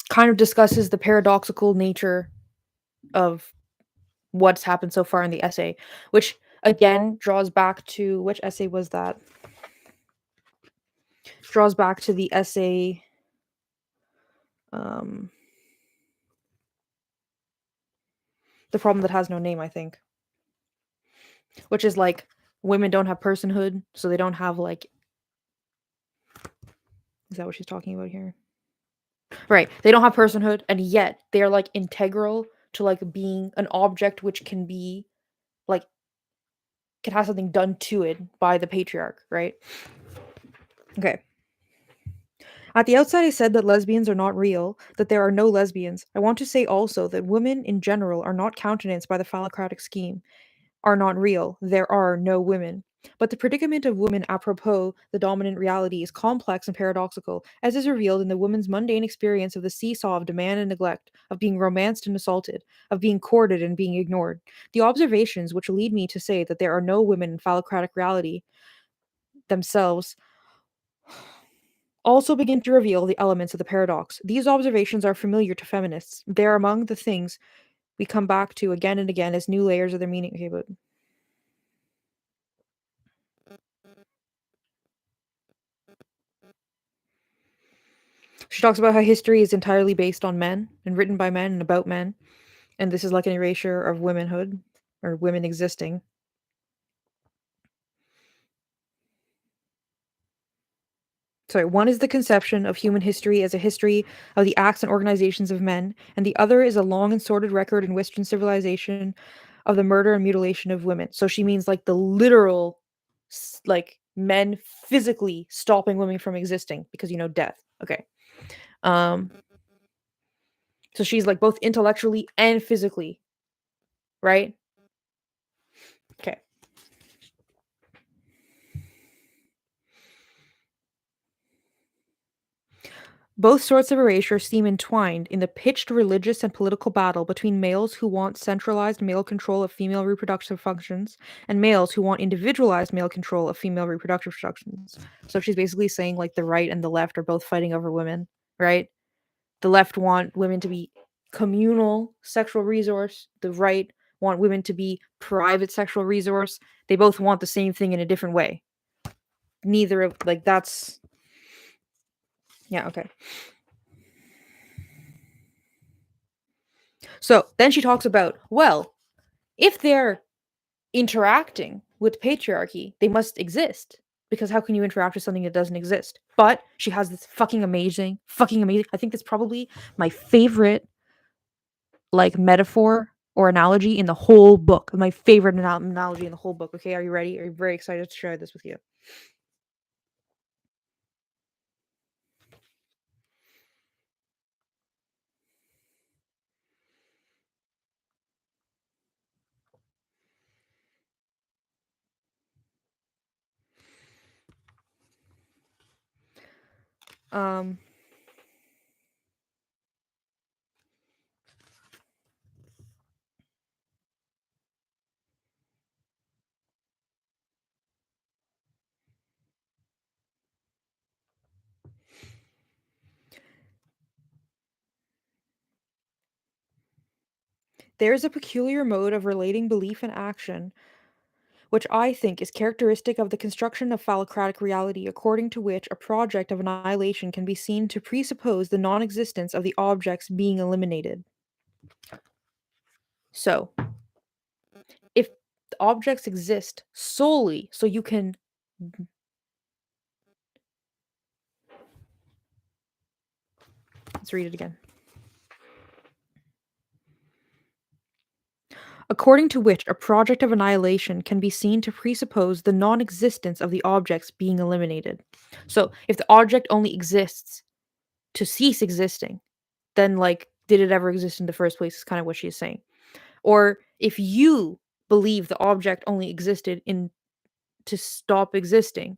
kind of discusses the paradoxical nature of what's happened so far in the essay, which again draws back to which essay was that? Draws back to the essay um the problem that has no name, I think. Which is like women don't have personhood, so they don't have like is that what she's talking about here? Right. They don't have personhood and yet they're like integral to like being an object which can be like can have something done to it by the patriarch, right? Okay. At the outset, I said that lesbians are not real, that there are no lesbians. I want to say also that women in general are not countenanced by the phallocratic scheme, are not real. There are no women. But the predicament of women apropos the dominant reality is complex and paradoxical, as is revealed in the woman's mundane experience of the seesaw of demand and neglect, of being romanced and assaulted, of being courted and being ignored. The observations which lead me to say that there are no women in phallocratic reality themselves also begin to reveal the elements of the paradox. These observations are familiar to feminists. They are among the things we come back to again and again as new layers of their meaning. Okay, but she talks about how history is entirely based on men and written by men and about men, and this is like an erasure of womanhood or women existing. Sorry, one is the conception of human history as a history of the acts and organizations of men, and the other is a long and sordid record in Western civilization of the murder and mutilation of women. So she means like the literal, like men physically stopping women from existing because death. Okay. Um. So she's like both intellectually and physically, right? Okay. Both sorts of erasure seem entwined in the pitched religious and political battle between males who want centralized male control of female reproductive functions and males who want individualized male control of female reproductive functions. So she's basically saying like the right and the left are both fighting over women, right? The left want women to be communal sexual resource, the right want women to be private sexual resource. They both want the same thing in a different way. Neither of like that's yeah, okay. So then she talks about, well, if they're interacting with patriarchy, they must exist. Because how can you interact with something that doesn't exist? But she has this fucking amazing. I think that's probably my favorite like metaphor or analogy in the whole book. My favorite analogy in the whole book. Okay, are you ready? Are you very excited to share this with you? Um, there is a peculiar mode of relating belief and action which I think is characteristic of the construction of phallocratic reality, according to which a project of annihilation can be seen to presuppose the non existence of the objects being eliminated. So, if the objects exist solely so you can. Let's read it again. According to which a project of annihilation can be seen to presuppose the non existence of the objects being eliminated. So, if the object only exists to cease existing, then, like, did it ever exist in the first place? Is kind of what she's saying. Or if you believe the object only existed in to stop existing,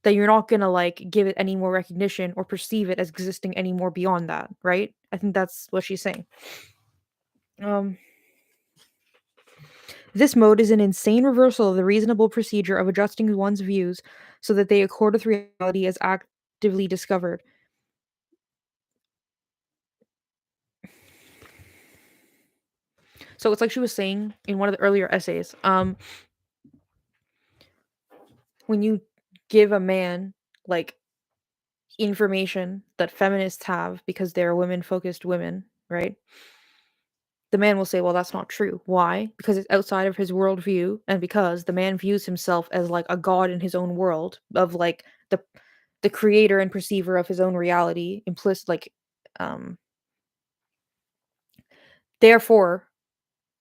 then you're not gonna like give it any more recognition or perceive it as existing anymore beyond that, right? I think that's what she's saying. Um, this mode is an insane reversal of the reasonable procedure of adjusting one's views so that they accord with reality as actively discovered. So it's like she was saying in one of the earlier essays. When you give a man like information that feminists have because they're women focused women, right? The man will say, well, that's not true. Why? Because it's outside of his worldview, and because the man views himself as like a god in his own world, of like the creator and perceiver of his own reality, implicit like um therefore,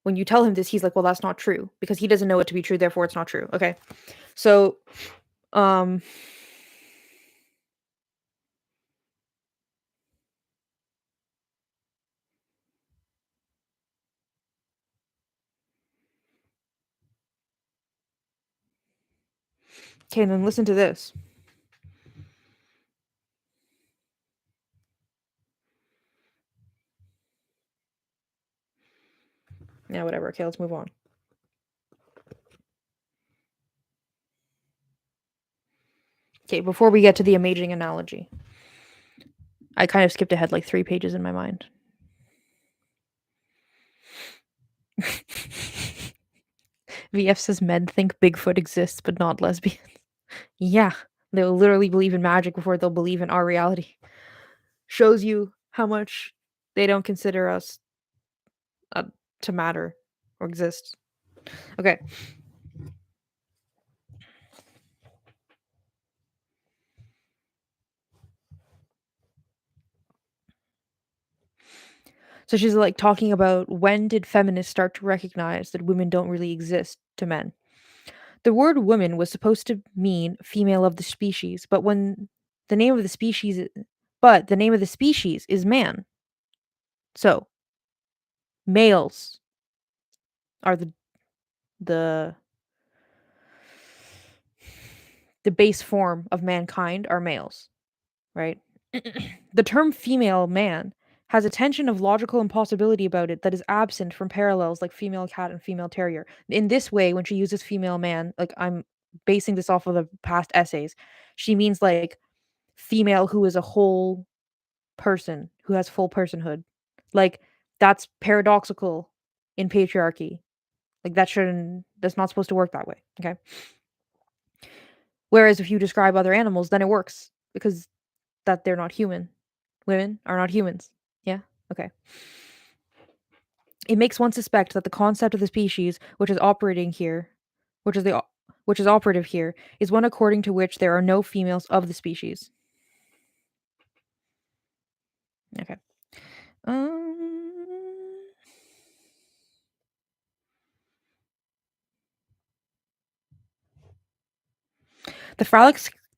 when you tell him this, he's like, well, that's not true, because he doesn't know it to be true, therefore it's not true. Okay. So um okay, then listen to this. Yeah, whatever. Okay, let's move on. Okay, before we get to the amazing analogy, I kind of skipped ahead like 3 pages in my mind. VF says men think Bigfoot exists, but not lesbians. Yeah, they'll literally believe in magic before they'll believe in our reality. Shows you how much they don't consider us uh, to matter or exist. Okay, so she's like talking about when did feminists start to recognize that women don't really exist to men. The word woman was supposed to mean female of the species, the name of the species, the name of the species is man. So males are the the base form of mankind are males, right? The term female man has a tension of logical impossibility about it that is absent from parallels like female cat and female terrier. In this way, when she uses female man, like I'm basing this off of the past essays, she means like female who is a whole person, who has full personhood. Like that's paradoxical in patriarchy. Like that's not supposed to work that way. Okay. Whereas if you describe other animals, then it works because that they're not human. Women are not humans. Yeah? Okay. It makes one suspect that the concept of the species which is operating here, which is the o- which is operative here, is one according to which there are no females of the species. Okay. Um,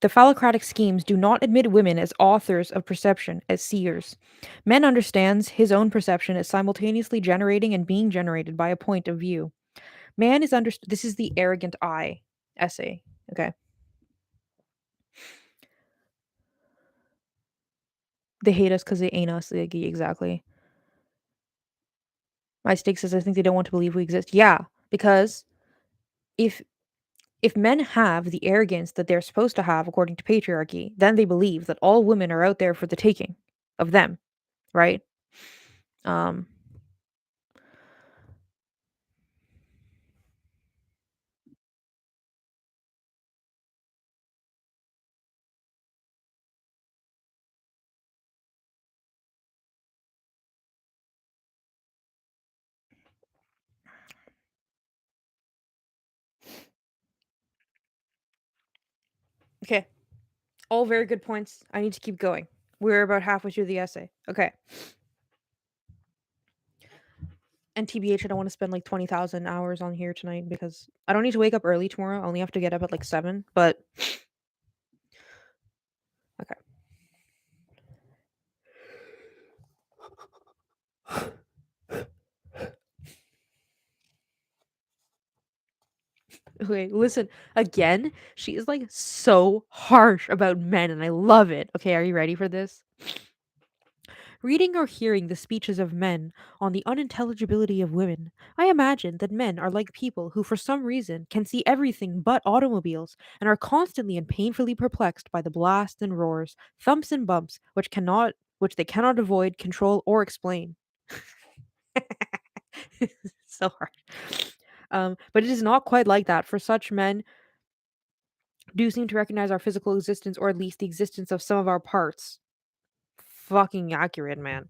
the phallocratic schemes do not admit women as authors of perception, as seers. Man understands his own perception as simultaneously generating and being generated by a point of view. Man is understood. This is the arrogant I essay. Okay. They hate us because they ain't us. Like, exactly. My stake says I think they don't want to believe we exist. Yeah, because if if men have the arrogance that they're supposed to have according to patriarchy, then they believe that all women are out there for the taking of them, right? Um, Okay. All very good points. I need to keep going. We're about halfway through the essay. Okay. And TBH, I don't want to spend like 20,000 hours on here tonight because I don't need to wake up early tomorrow. I only have to get up at like 7. But okay. Okay, listen. Again, she is like so harsh about men and I love it. Okay, are you ready for this? Reading or hearing the speeches of men on the unintelligibility of women, I imagine that men are like people who, for some reason, can see everything but automobiles and are constantly and painfully perplexed by the blasts and roars, thumps and bumps, which they cannot avoid, control, or explain. So hard. But it is not quite like that. For such men do seem to recognize our physical existence, or at least the existence of some of our parts. Fucking accurate, man.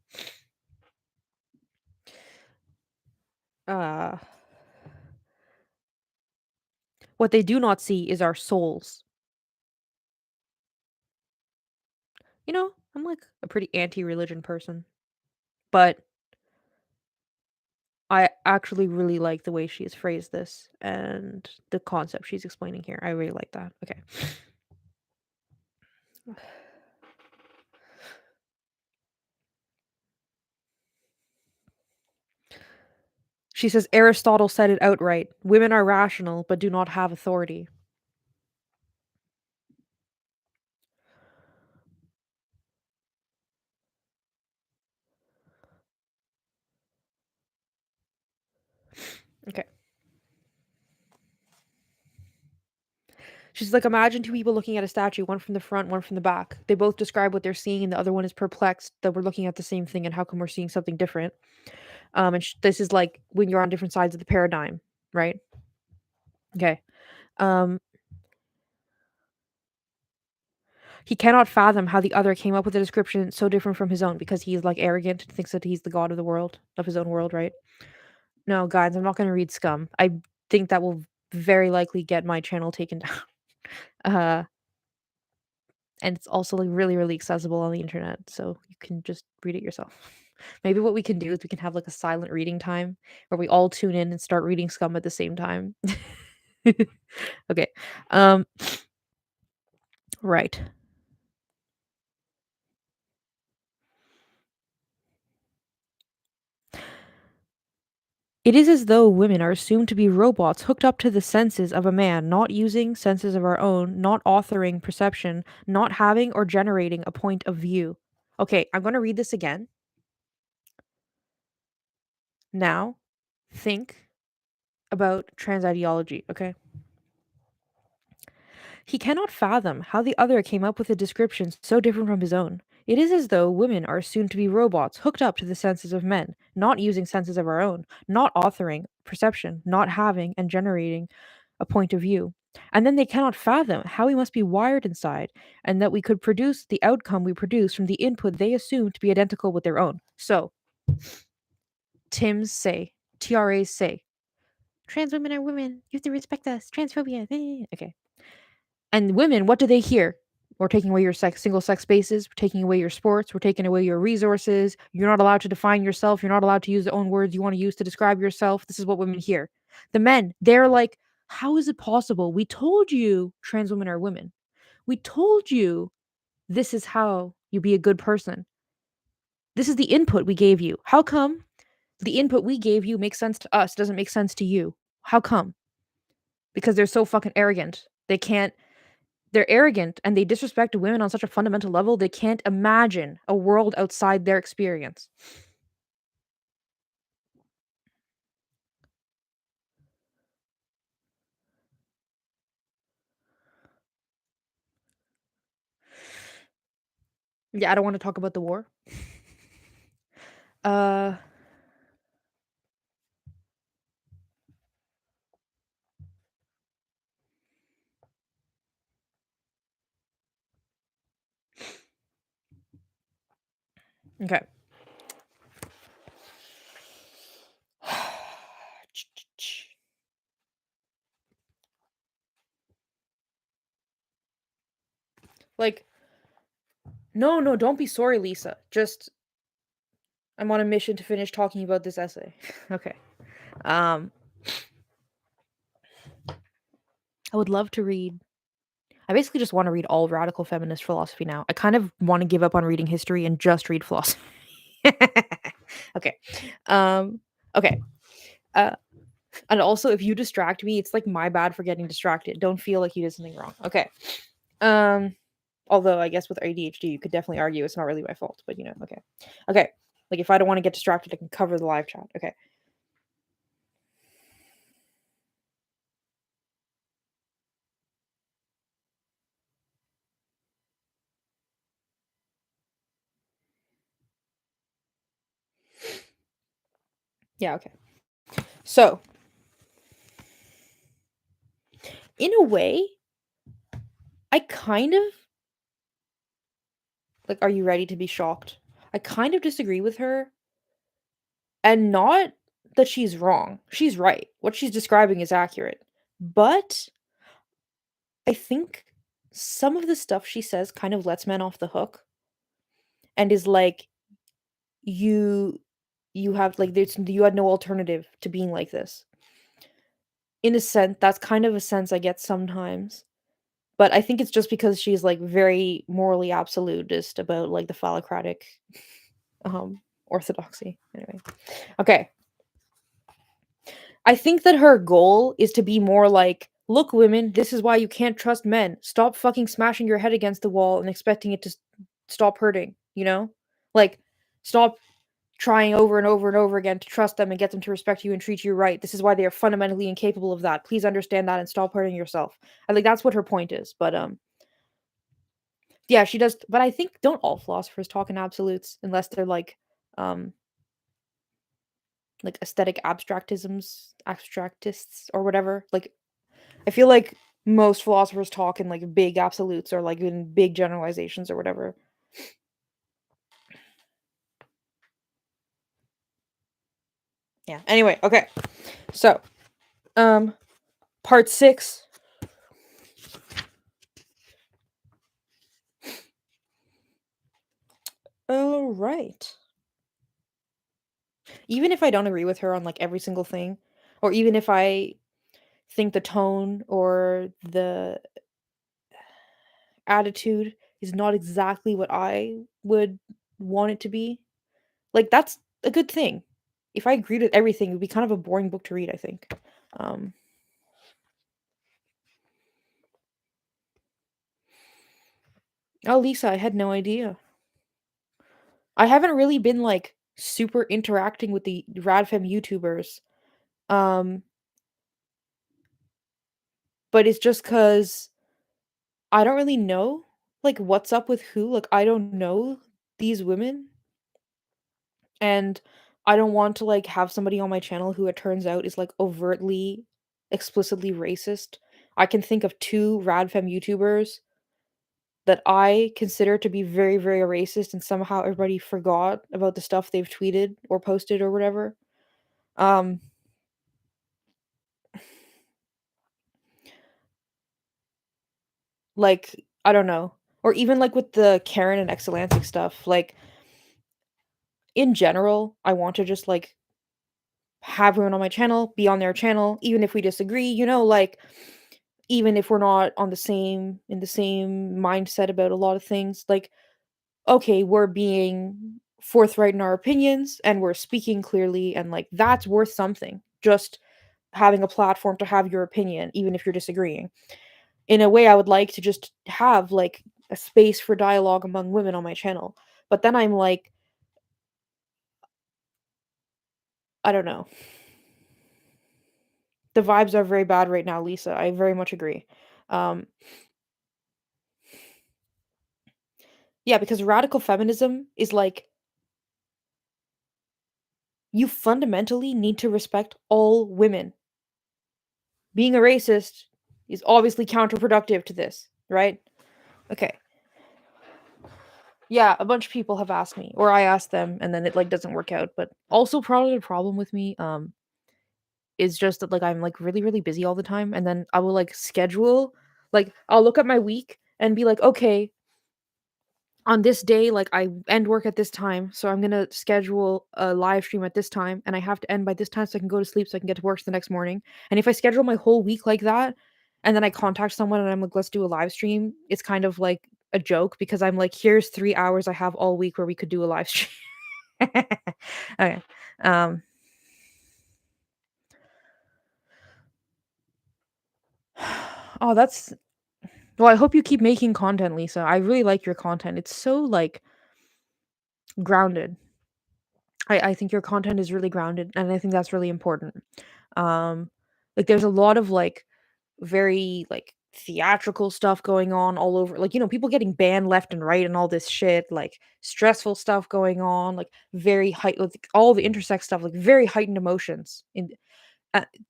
Uh, what they do not see is our souls. I'm like a pretty anti-religion person, but I actually really like the way she has phrased this and the concept she's explaining here. I really like that. Okay. She says Aristotle said it outright. Women are rational but do not have authority. Okay. She's like, imagine two people looking at a statue, one from the front, one from the back. They both describe what they're seeing, and the other one is perplexed that we're looking at the same thing and how come we're seeing something different. This is like when you're on different sides of the paradigm, right? Okay. Um, he cannot fathom how the other came up with a description so different from his own because he's like arrogant and thinks that he's the god of the world, of his own world, right? No, guys, I'm not going to read scum. I think that will very likely get my channel taken down. Uh, and it's also like really, really accessible on the internet, so you can just read it yourself. Maybe what we can do is we can have like a silent reading time where we all tune in and start reading scum at the same time. Okay. Um, right. It is as though women are assumed to be robots hooked up to the senses of a man, not using senses of our own, not authoring perception, not having or generating a point of view. Okay, I'm going to read this again. Now, think about trans ideology, okay? He cannot fathom how the other came up with a description so different from his own. It is as though women are assumed to be robots hooked up to the senses of men, not using senses of our own, not authoring perception, not having and generating a point of view. And then they cannot fathom how we must be wired inside, and that we could produce the outcome we produce from the input they assume to be identical with their own. So, Tim's say, TRAs say, trans women are women. You have to respect us. Transphobia. Okay. And women, what do they hear? We're taking away your single sex spaces. We're taking away your sports. We're taking away your resources. You're not allowed to define yourself. You're not allowed to use the own words you want to use to describe yourself. This is what women hear. The men, they're like, how is it possible? We told you trans women are women. We told you this is how you be a good person. This is the input we gave you. How come the input we gave you makes sense to us, doesn't make sense to you? How come? Because they're so fucking arrogant. They're arrogant and they disrespect women on such a fundamental level, they can't imagine a world outside their experience. Yeah, I don't want to talk about the war. Uh, okay. Like, no, no, don't be sorry, Lisa. Just I'm on a mission to finish talking about this essay. Okay. Um, I would love to read. I basically just want to read all radical feminist philosophy now. I kind of want to give up on reading history and just read philosophy. Okay. Um, okay. Uh, and also, if you distract me, it's like my bad for getting distracted. Don't feel like you did something wrong. Okay. Um, although I guess with ADHD, you could definitely argue it's not really my fault, but okay. Okay. Like if I don't want to get distracted, I can cover the live chat. Okay. Yeah, okay. So, in a way, I kind of like, are you ready to be shocked? I kind of disagree with her, and not that she's wrong. She's right. What she's describing is accurate. But I think some of the stuff she says kind of lets men off the hook and is like, you you have like you had no alternative to being like this. In a sense, that's kind of a sense I get sometimes. But I think it's just because she's like very morally absolutist about like the phallocratic orthodoxy. Anyway. Okay. I think that her goal is to be more like, look, women, this is why you can't trust men. Stop fucking smashing your head against the wall and expecting it to stop hurting, you know? Like, stop trying over and over and over again to trust them and get them to respect you and treat you right. This is why they are fundamentally incapable of that. Please understand that and stop hurting yourself. I think that's what her point is. But yeah, she does. But I think don't all philosophers talk in absolutes unless they're um like aesthetic abstractists or whatever. Like I feel like most philosophers talk in like big absolutes or like in big generalizations or whatever. Yeah. Anyway, okay. So, um part 6. All right. Even if I don't agree with her on like every single thing, or even if I think the tone or the attitude is not exactly what I would want it to be, like that's a good thing. If I agreed with everything, it would be kind of a boring book to read, I think. Um oh, Lisa, I had no idea. I haven't really been like super interacting with the radfem YouTubers. Um but it's just cuz I don't really know like what's up with who. Like I don't know these women and I don't want to like have somebody on my channel who it turns out is like overtly explicitly racist. I can think of two radfem YouTubers that I consider to be very very racist and somehow everybody forgot about the stuff they've tweeted or posted or whatever. Um like I don't know. Or even like with the Karen and Excellantic stuff, like in general, I want to just like have everyone on my channel, be on their channel, even if we disagree, like even if we're not on the same in the same mindset about a lot of things, like okay, we're being forthright in our opinions and we're speaking clearly and like that's worth something. Just having a platform to have your opinion even if you're disagreeing. In a way I would like to just have like a space for dialogue among women on my channel. But then I'm like, I don't know. The vibes are very bad right now, Lisa. I very much agree. Um yeah, because radical feminism is like you fundamentally need to respect all women. Being a racist is obviously counterproductive to this, right? Okay. Yeah, a bunch of people have asked me or I asked them and then it like doesn't work out, but also probably the problem with me is just that like I'm like really really busy all the time and then I will like schedule like I'll look at my week and be like, "Okay, on this day, like I end work at this time, so I'm gonna schedule a live stream at this time, and I have to end by this time so I can go to sleep so I can get to work the next morning. And if I schedule my whole week like that, and then I contact someone and I'm like, let's do a live stream, it's kind of like a joke because I'm like, here's 3 hours I have all week where we could do a live stream. Okay. Um, oh, that's well, I hope you keep making content, Lisa. I really like your content. It's so like grounded. I think your content is really grounded, and I think that's really important. Um, like there's a lot of like very like theatrical stuff going on all over, like people getting banned left and right and all this shit, like stressful stuff going on, like very height, like, all the intersex stuff, like very heightened emotions. In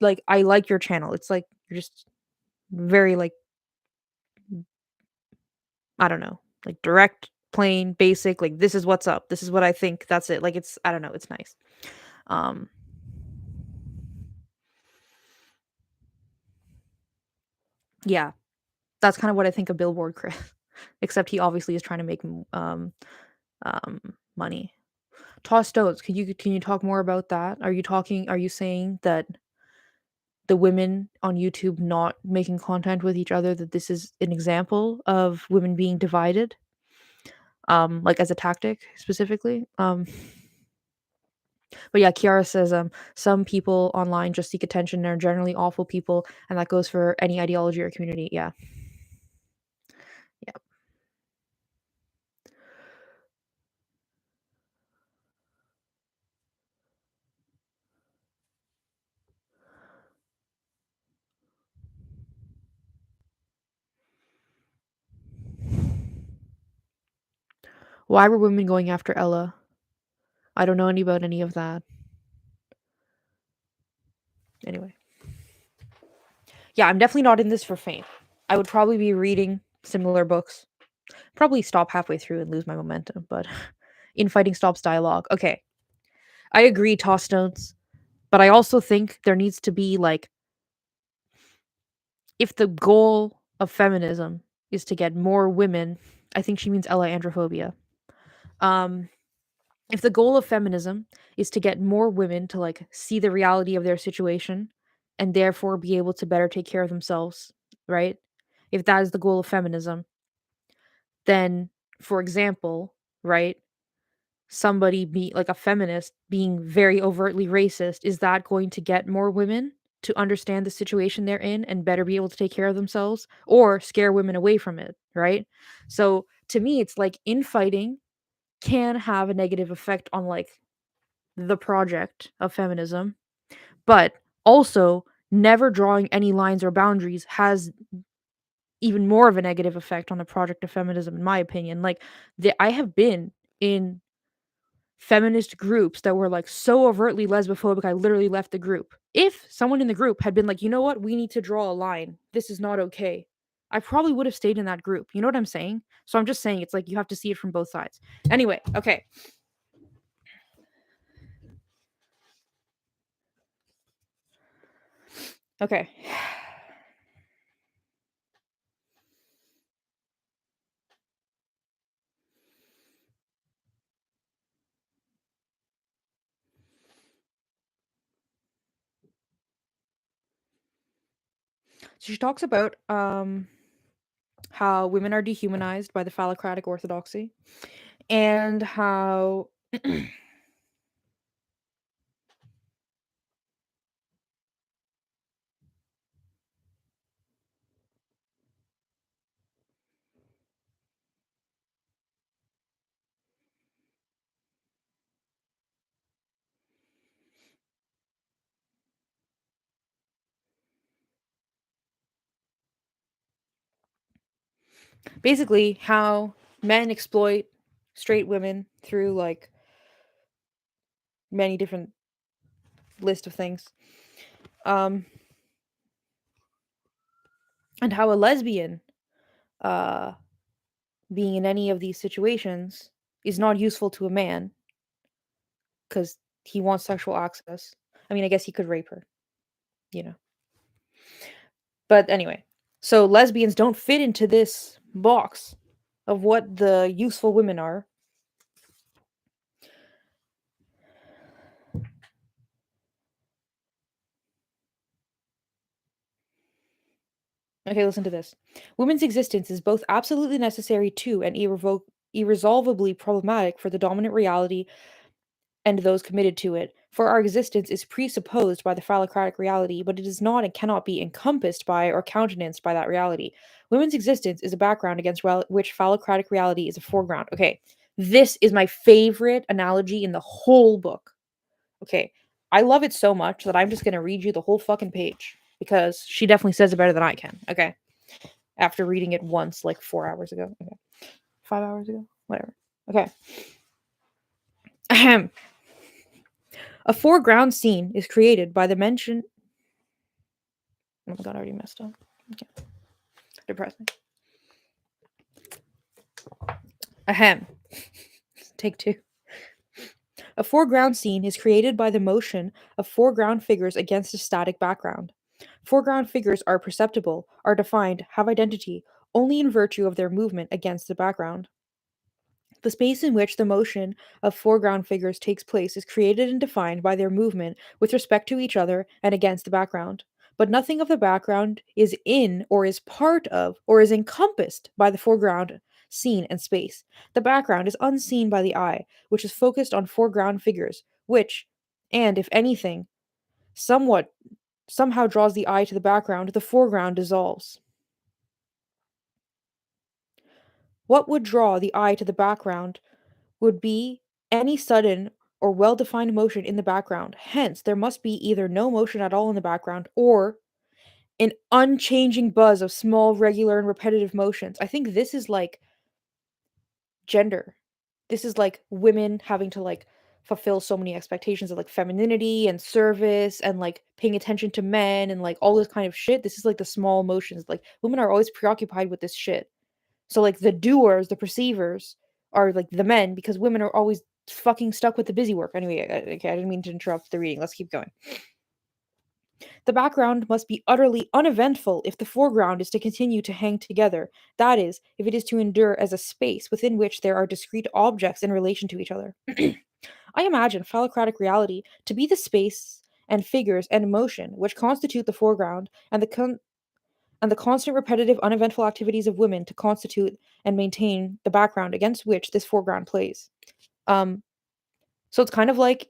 like I like your channel. It's like you're just very like I don't know, like direct, plain, basic. Like this is what's up. This is what I think. That's it. Like it's I don't know. It's nice. Um, yeah, that's kind of what I think of Billboard Chris, except he obviously is trying to make money. Toss stones. Can you talk more about that? Are you saying that the women on YouTube not making content with each other, that this is an example of women being divided? Like as a tactic specifically? But yeah, Kiara says some people online just seek attention and are generally awful people, and that goes for any ideology or community. Yeah. Yeah. Why were women going after Ella? I don't know any about any of that. Anyway. Yeah, I'm definitely not in this for fame. I would probably be reading similar books. Probably stop halfway through and lose my momentum, but infighting stops dialogue. Okay. I agree, toss stones. But I also think there needs to be like, if the goal of feminism is to get more women, I think she means Ella androphobia. Um, if the goal of feminism is to get more women to like see the reality of their situation and therefore be able to better take care of themselves, right? If that is the goal of feminism, then, for example, right, somebody be like a feminist being very overtly racist, is that going to get more women to understand the situation they're in and better be able to take care of themselves, or scare women away from it, right? So to me it's like infighting can have a negative effect on like the project of feminism, but also never drawing any lines or boundaries has even more of a negative effect on the project of feminism, in my opinion. Like I have been in feminist groups that were like so overtly lesbophobic, I literally left the group. If someone in the group had been like, you know what, we need to draw a line, this is not okay, I probably would have stayed in that group. You know what I'm saying? So I'm just saying it's like you have to see it from both sides. Anyway, okay. Okay. So she talks about how women are dehumanized by the Phallocratic orthodoxy, and how basically how men exploit straight women through like many different list of things. Um and how a lesbian uh being in any of these situations is not useful to a man because he wants sexual access. I mean, I guess he could rape her, you know. But anyway, so lesbians don't fit into this box. of what the useful women are. Okay, listen to this. Women's existence is both absolutely necessary to and irresolvably problematic for the dominant reality and those committed to it. For our existence is presupposed by the phallocratic reality, but it is not and cannot be encompassed by or countenanced by that reality. Women's existence is a background against which phallocratic reality is a foreground. Okay, this is my favorite analogy in the whole book. Okay, I love it so much that I'm just going to read you the whole fucking page because she definitely says it better than I can. Okay, after reading it once like 4 hours ago. Okay, 5 hours ago, whatever. Okay. Ahem. A foreground scene is created by the mention. Oh my god, I already messed up. Okay. Depressing. Ahem. Take two. A foreground scene is created by the motion of foreground figures against a static background. Foreground figures are perceptible, are defined, have identity, only in virtue of their movement against the background. The space in which the motion of foreground figures takes place is created and defined by their movement with respect to each other and against the background. But nothing of the background is in or is part of or is encompassed by the foreground scene and space. The background is unseen by the eye, which is focused on foreground figures, which, and if anything, somewhat somehow draws the eye to the background, the foreground dissolves. What would draw the eye to the background would be any sudden or well defined motion in the background. Hence, there must be either no motion at all in the background or an unchanging buzz of small, regular, and repetitive motions. I think this is like gender. This is like women having to like fulfill so many expectations of like femininity and service and like paying attention to men and like all this kind of shit. This is like the small motions. Like women are always preoccupied with this shit. So like the doers, the perceivers are like the men because women are always fucking stuck with the busy work. Anyway, okay, I didn't mean to interrupt the reading. Let's keep going. The background must be utterly uneventful if the foreground is to continue to hang together. That is, if it is to endure as a space within which there are discrete objects in relation to each other. I imagine phallocratic reality to be the space and figures and motion which constitute the foreground and the constant repetitive uneventful activities of women to constitute and maintain the background against which this foreground plays. Um, so it's kind of like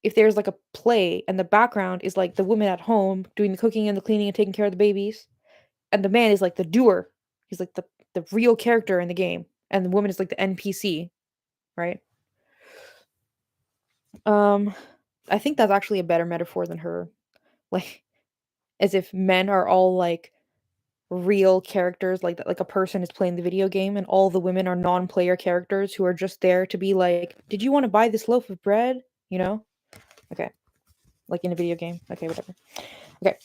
if there's like a play and the background is like the woman at home doing the cooking and the cleaning and taking care of the babies, and the man is like the doer. He's like the real character in the game, and the woman is like the NPC, right? Um, I think that's actually a better metaphor than her. Like, as if men are all like real characters, like that, like a person is playing the video game, and all the women are non-player characters who are just there to be like, "Did you want to buy this loaf of bread?" You know? Okay, like in a video game. Okay, whatever. Okay.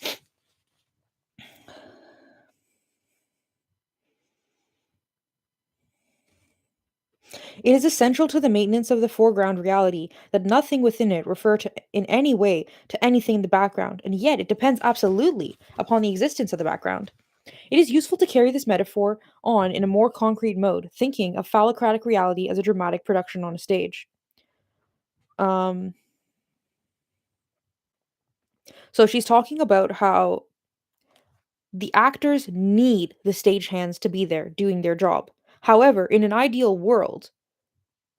It is essential to the maintenance of the foreground reality that nothing within it refer to in any way to anything in the background, and yet it depends absolutely upon the existence of the background. It is useful to carry this metaphor on in a more concrete mode, thinking of phallocratic reality as a dramatic production on a stage. Um, so she's talking about how the actors need the stagehands to be there doing their job. However, in an ideal world,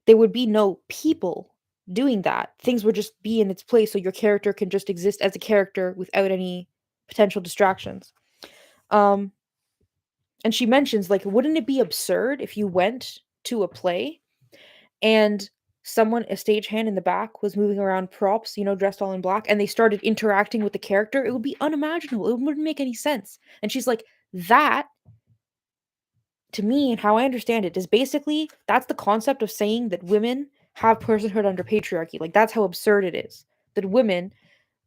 there would be no people doing that. Things would just be in its place so your character can just exist as a character without any potential distractions. Um and she mentions like wouldn't it be absurd if you went to a play and someone a stagehand in the back was moving around props, dressed all in black and they started interacting with the character? It would be unimaginable. It wouldn't make any sense. And she's like that to me and how I understand it is basically that's the concept of saying that women have personhood under patriarchy. Like that's how absurd it is. That women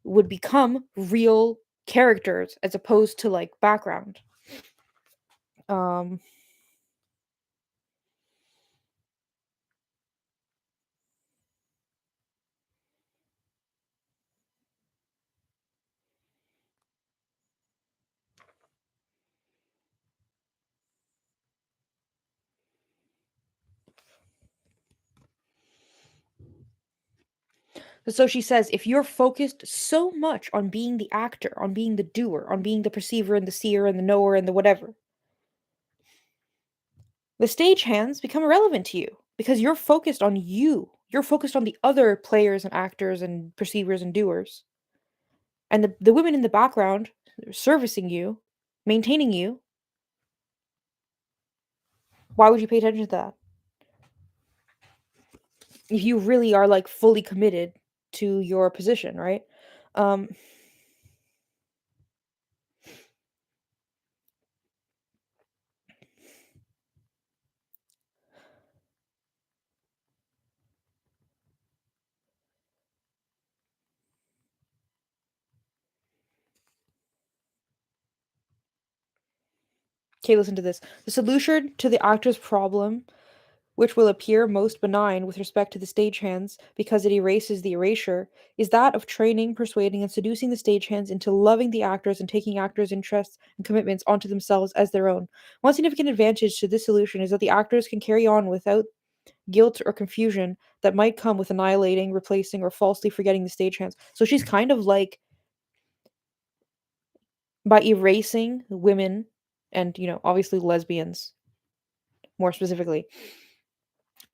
would become real characters as opposed to like background. Um So she says, if you're focused so much on being the actor, on being the doer, on being the perceiver and the seer and the knower and the whatever, the stagehands become irrelevant to you because you're focused on you. You're focused on the other players and actors and perceivers and doers. And the women in the background servicing you, maintaining you, why would you pay attention to that? If you really are like fully committed to your position, right? Um, okay, listen to this. The solution to the actor's problem, which will appear most benign with respect to the stagehands because it erases the erasure, is that of training, persuading, and seducing the stagehands into loving the actors and taking actors' interests and commitments onto themselves as their own. One significant advantage to this solution is that the actors can carry on without guilt or confusion that might come with annihilating, replacing, or falsely forgetting the stagehands. So she's kind of like, by erasing women and, obviously lesbians, more specifically,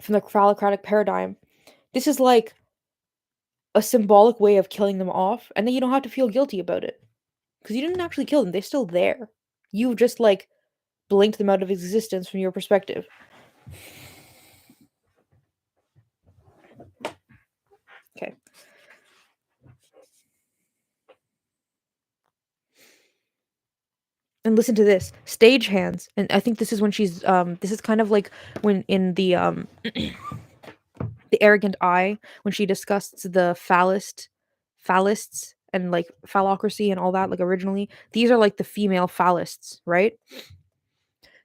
from the phallocratic paradigm, this is like a symbolic way of killing them off, and then you don't have to feel guilty about it because you didn't actually kill them. They're still there. You just like blinked them out of existence from your perspective. Okay. And listen to this. Stagehands. And I think this is when she's this is kind of like when in the arrogant eye, when she discussed the phallists and like phallocracy and all that, like originally, these are like the female phallists, right?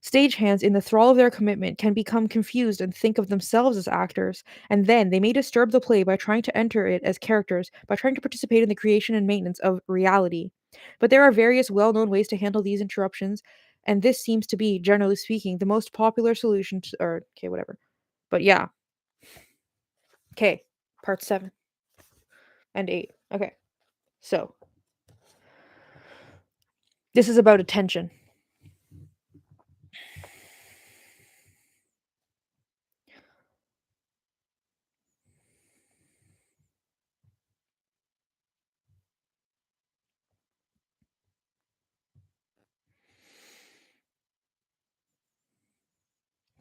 Stagehands, in the thrall of their commitment, can become confused and think of themselves as actors, and then they may disturb the play by trying to enter it as characters, by trying to participate in the creation and maintenance of reality. But there are various well known ways to handle these interruptions, and this seems to be, generally speaking, the most popular solution to, or, okay, whatever. But yeah, okay, part 7 and 8. Okay, so this is about attention.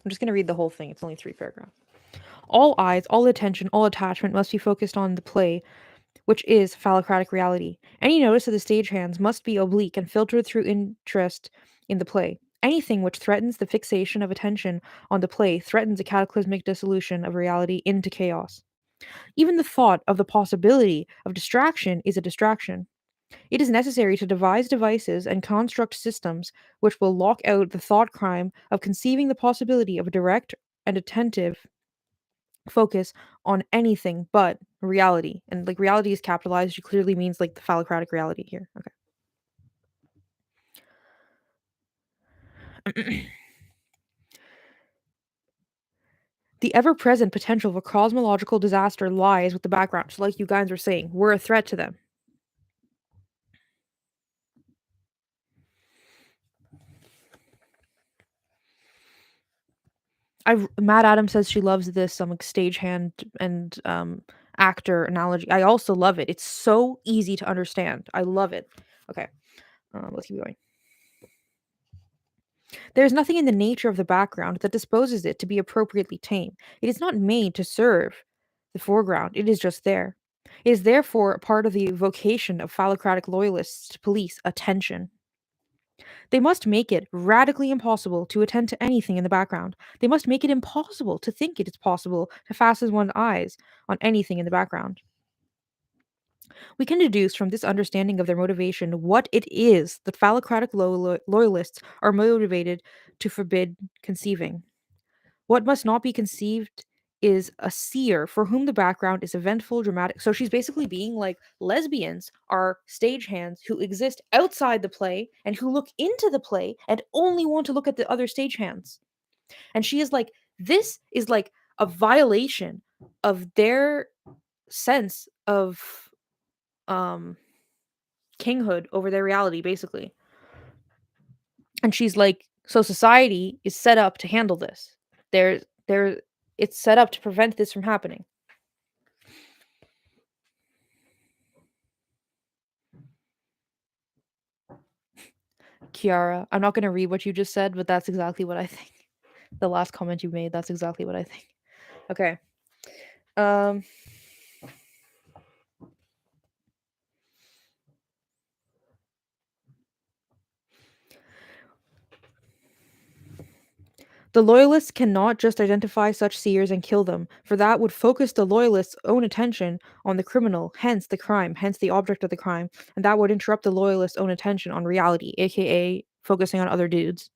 I'm just going to read the whole thing, it's only 3 paragraphs. All eyes, all attention, all attachment must be focused on the play, which is phallocratic reality. Any notice of the stagehands must be oblique and filtered through interest in the play. Anything which threatens the fixation of attention on the play threatens a cataclysmic dissolution of reality into chaos. Even the thought of the possibility of distraction is a distraction. It is necessary to devise devices and construct systems which will lock out the thought crime of conceiving the possibility of a direct and attentive focus on anything but reality. And like reality is capitalized, she clearly means like the phallocratic reality here. Okay. The ever present potential of a cosmological disaster lies with the background. So, like you guys were saying, we're a threat to them. Matt Adams says she loves this like stagehand and actor analogy. I also love it. It's so easy to understand. I love it. Okay, let's keep going. There is nothing in the nature of the background that disposes it to be appropriately tame. It is not made to serve the foreground, it is just there. It is therefore a part of the vocation of phallocratic loyalists to police attention. They must make it radically impossible to attend to anything in the background. They must make it impossible to think it is possible to fasten one's eyes on anything in the background. We can deduce from this understanding of their motivation what it is that phallocratic loyalists are motivated to forbid conceiving. What must not be conceived is a seer for whom the background is eventful, dramatic. So she's basically being like lesbians are stagehands who exist outside the play and who look into the play and only want to look at the other stagehands. And she is like, this is like a violation of their sense of um kinghood over their reality, basically. And she's like, so society is set up to handle this. There it's set up to prevent this from happening. Kiara, I'm not gonna read what you just said, but that's exactly what I think. The last comment you made, that's exactly what I think. Okay. Um The loyalists cannot just identify such seers and kill them, for that would focus the loyalists' own attention on the criminal, hence the crime, hence the object of the crime, and that would interrupt the loyalists' own attention on reality, aka focusing on other dudes.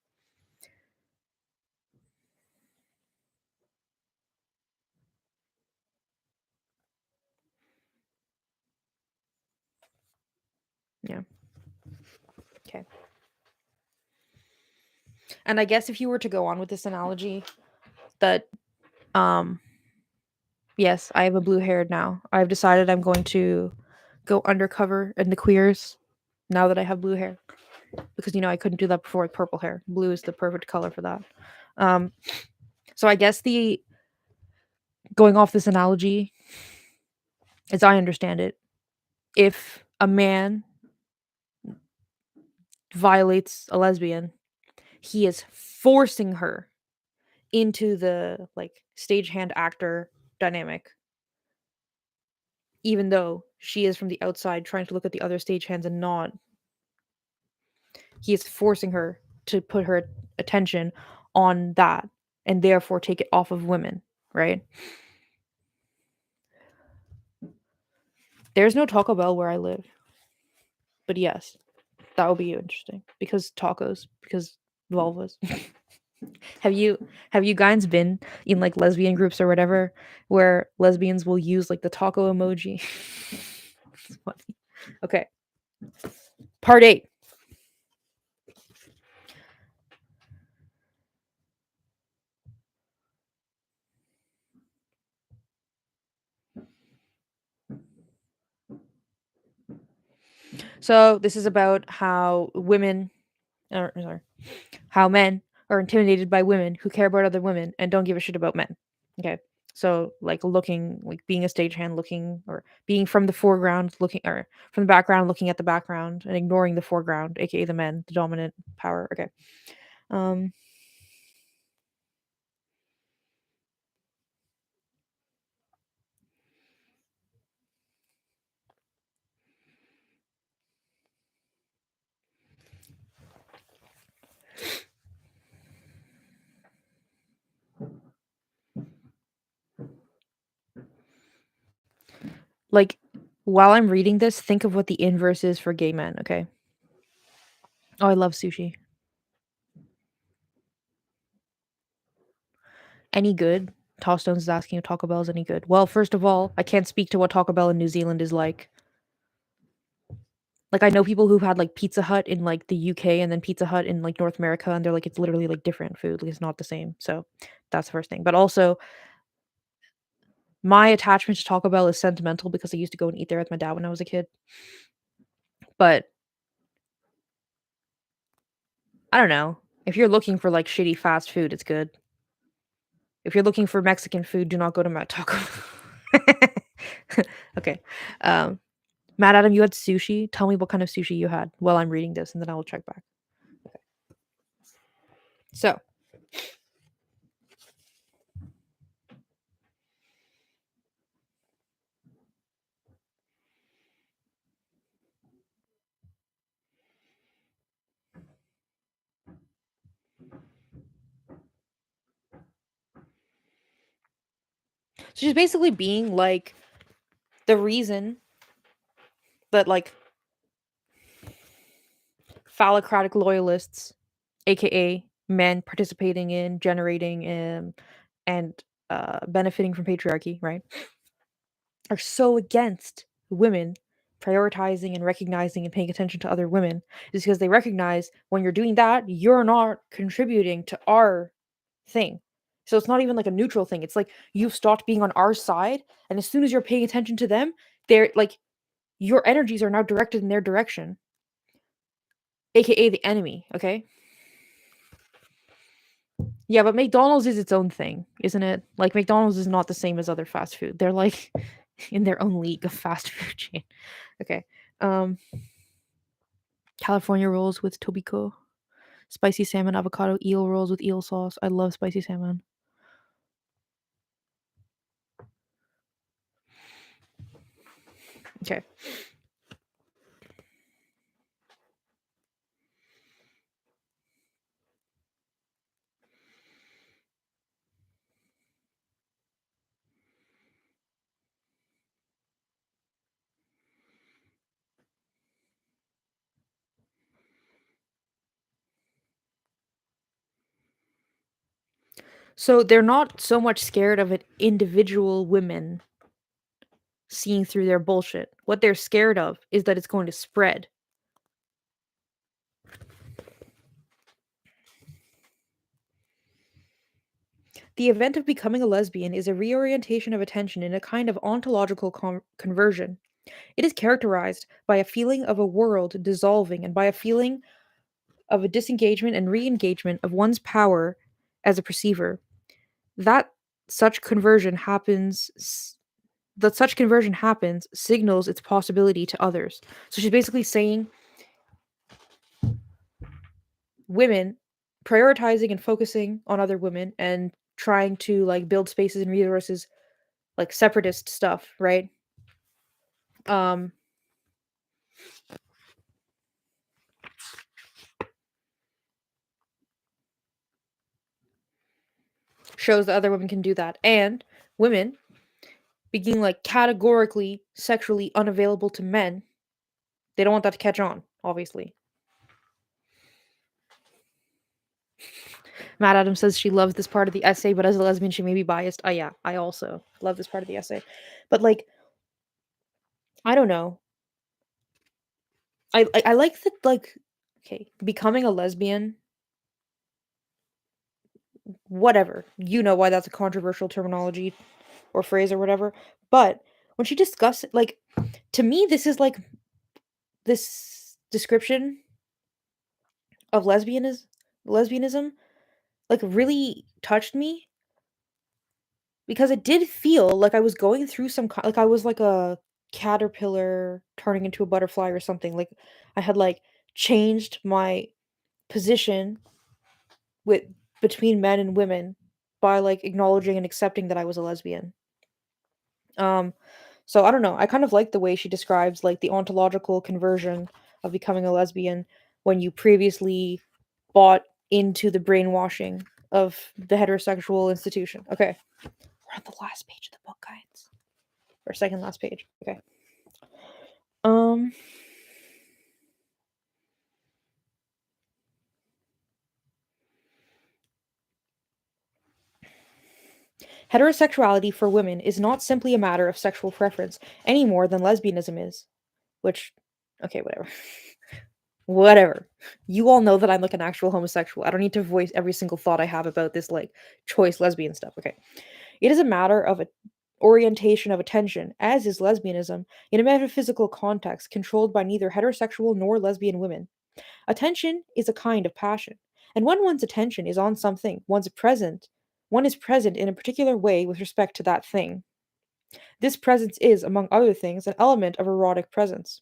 Yeah. Okay. And I guess if you were to go on with this analogy, that um yes, I have a blue haired now. I've decided I'm going to go undercover in the queers now that I have blue hair. Because I couldn't do that before with purple hair. Blue is the perfect color for that. Um so I guess the going off this analogy, as I understand it, if a man violates a lesbian, he is forcing her into the like stagehand actor dynamic, even though she is from the outside trying to look at the other stagehands and not. He is forcing her to put her attention on that and therefore take it off of women, right? There's no Taco Bell where I live, but yes, that would be interesting because tacos, because vulvas. Have you guys been in like lesbian groups or whatever where lesbians will use like the taco emoji? It's funny. Okay, part 8. So this is about how women, or sorry, how men are intimidated by women who care about other women and don't give a shit about men. Okay. So like looking like being a stagehand looking or being from the foreground looking or from the background looking at the background and ignoring the foreground, aka the men, the dominant power. Okay. Um like while I'm reading this, think of what the inverse is for gay men, okay? Oh, I love sushi. Any good? Tossstones is asking if Taco Bell is any good. Well, first of all, I can't speak to what Taco Bell in New Zealand is like. Like I know people who've had like Pizza Hut in like the UK and then Pizza Hut in like North America and they're like it's literally like different food. Like it's not the same. So that's the first thing. But also my attachment to Taco Bell is sentimental because I used to go and eat there with my dad when I was a kid. But I don't know. If you're looking for like shitty fast food, it's good. If you're looking for Mexican food, do not go to Matt Taco. Okay. Um Matt Adam, you had sushi. Tell me what kind of sushi you had while I'm reading this, and then I will check back. So she's basically being like the reason that like phallocratic loyalists, aka men participating in generating and benefiting from patriarchy, right, are so against women prioritizing and recognizing and paying attention to other women is because they recognize when you're doing that, you're not contributing to our thing. So it's not even like a neutral thing. It's like you've stopped being on our side, and as soon as you're paying attention to them, They're like your energies are now directed in their direction, aka the enemy, okay? Yeah, but McDonald's is its own thing, isn't it? Like McDonald's is not the same as other fast food. They're like in their own league of fast food chain. Okay. Um California rolls with tobiko, spicy salmon avocado eel rolls with eel sauce. I love spicy salmon. Okay. So they're not so much scared of an individual women seeing through their bullshit. What they're scared of is that it's going to spread. The event of becoming a lesbian is a reorientation of attention in a kind of ontological conversion. It is characterized by a feeling of a world dissolving and by a feeling of a disengagement and re engagement of one's power as a perceiver. That such conversion happens. That such conversion happens signals its possibility to others. So she's basically saying women prioritizing and focusing on other women and trying to like build spaces and resources like separatist stuff, right? Um Shows that other women can do that. And women being like categorically sexually unavailable to men, they don't want that to catch on, obviously. Matt Adams says she loves this part of the essay, but as a lesbian, she may be biased. Oh, yeah, I also love this part of the essay. But, like, I don't know. I like that, like, okay, becoming a lesbian, whatever. You know why that's a controversial terminology or phrase or whatever. But when she discussed, like, to me, this is like this description of lesbianism, like, really touched me because it did feel like I was going through like I was like a caterpillar turning into a butterfly or something. Like I had like changed my position with between men and women by like acknowledging and accepting that I was a lesbian. Um so I don't know. I kind of like the way she describes like the ontological conversion of becoming a lesbian when you previously bought into the brainwashing of the heterosexual institution. Okay. We're on the last page of the book, guys. Or second last page. Okay. Um Heterosexuality for women is not simply a matter of sexual preference any more than lesbianism is. Which okay, whatever. Whatever. You all know that I'm like an actual homosexual. I don't need to voice every single thought I have about this like choice lesbian stuff. Okay. It is a matter of a orientation of attention, as is lesbianism, in a metaphysical context controlled by neither heterosexual nor lesbian women. Attention is a kind of passion, and when one's attention is on something, one is present in a particular way with respect to that thing. This presence is, among other things, an element of erotic presence.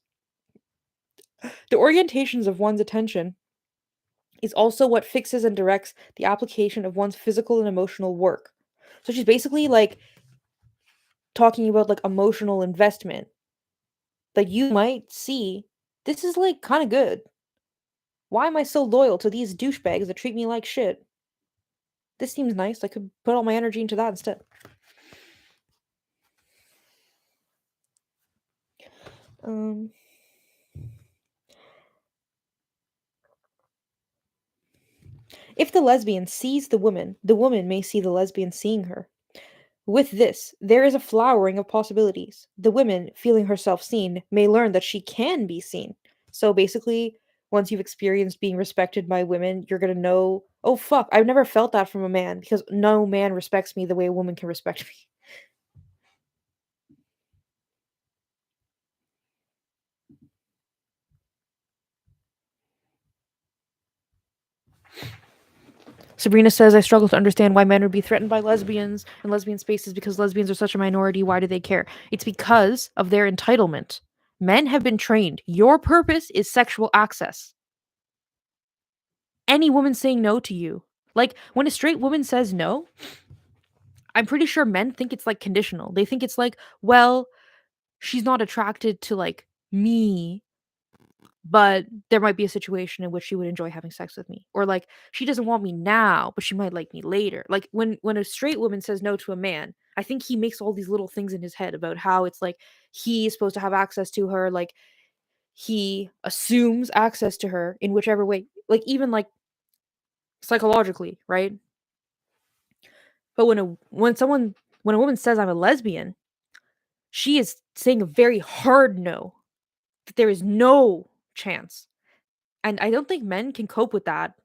The orientations of one's attention is also what fixes and directs the application of one's physical and emotional work. So she's basically like talking about like emotional investment that you might see. This is like kind of good. Why am I so loyal to these douchebags that treat me like shit? This seems nice. I could put all my energy into that instead. Um, if the lesbian sees the woman may see the lesbian seeing her. With this, there is a flowering of possibilities. The woman, feeling herself seen, may learn that she can be seen. So basically, once you've experienced being respected by women, you're gonna know, oh fuck, I've never felt that from a man because no man respects me the way a woman can respect me. Sabrina says, I struggle to understand why men would be threatened by lesbians and lesbian spaces because lesbians are such a minority. Why do they care? It's because of their entitlement. Men have been trained. Your purpose is sexual access. Any woman saying no to you. Like, when a straight woman says no, I'm pretty sure men think it's like conditional. They think it's like, well, she's not attracted to like me, but there might be a situation in which she would enjoy having sex with me, or like she doesn't want me now but she might like me later. Like when a straight woman says no to a man, I think he makes all these little things in his head about how it's like he's supposed to have access to her, like he assumes access to her in whichever way, like even like psychologically, right? But when a woman says I'm a lesbian, she is saying a very hard no, that there is no chance. And I don't think men can cope with that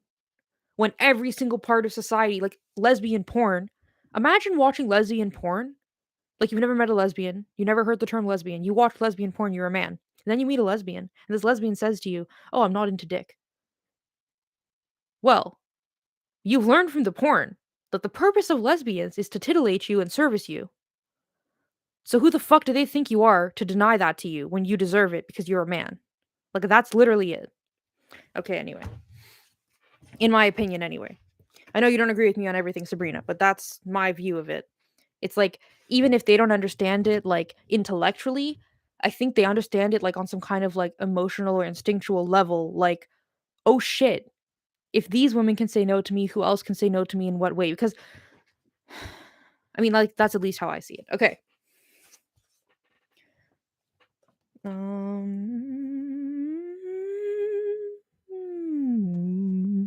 when every single part of society, like lesbian porn, imagine watching lesbian porn. Like you've never met a lesbian, you never heard the term lesbian, you watch lesbian porn, you're a man. And then you meet a lesbian, and this lesbian says to you, "Oh, I'm not into dick." Well, you've learned from the porn that the purpose of lesbians is to titillate you and service you. So who the fuck do they think you are to deny that to you when you deserve it because you're a man? Like that's literally it. Okay, anyway. In my opinion anyway. I know you don't agree with me on everything, Sabrina, but that's my view of it. It's like even if they don't understand it like intellectually, I think they understand it like on some kind of like emotional or instinctual level, like, oh shit, if these women can say no to me, who else can say no to me in what way? Because I mean, like that's at least how I see it. Okay.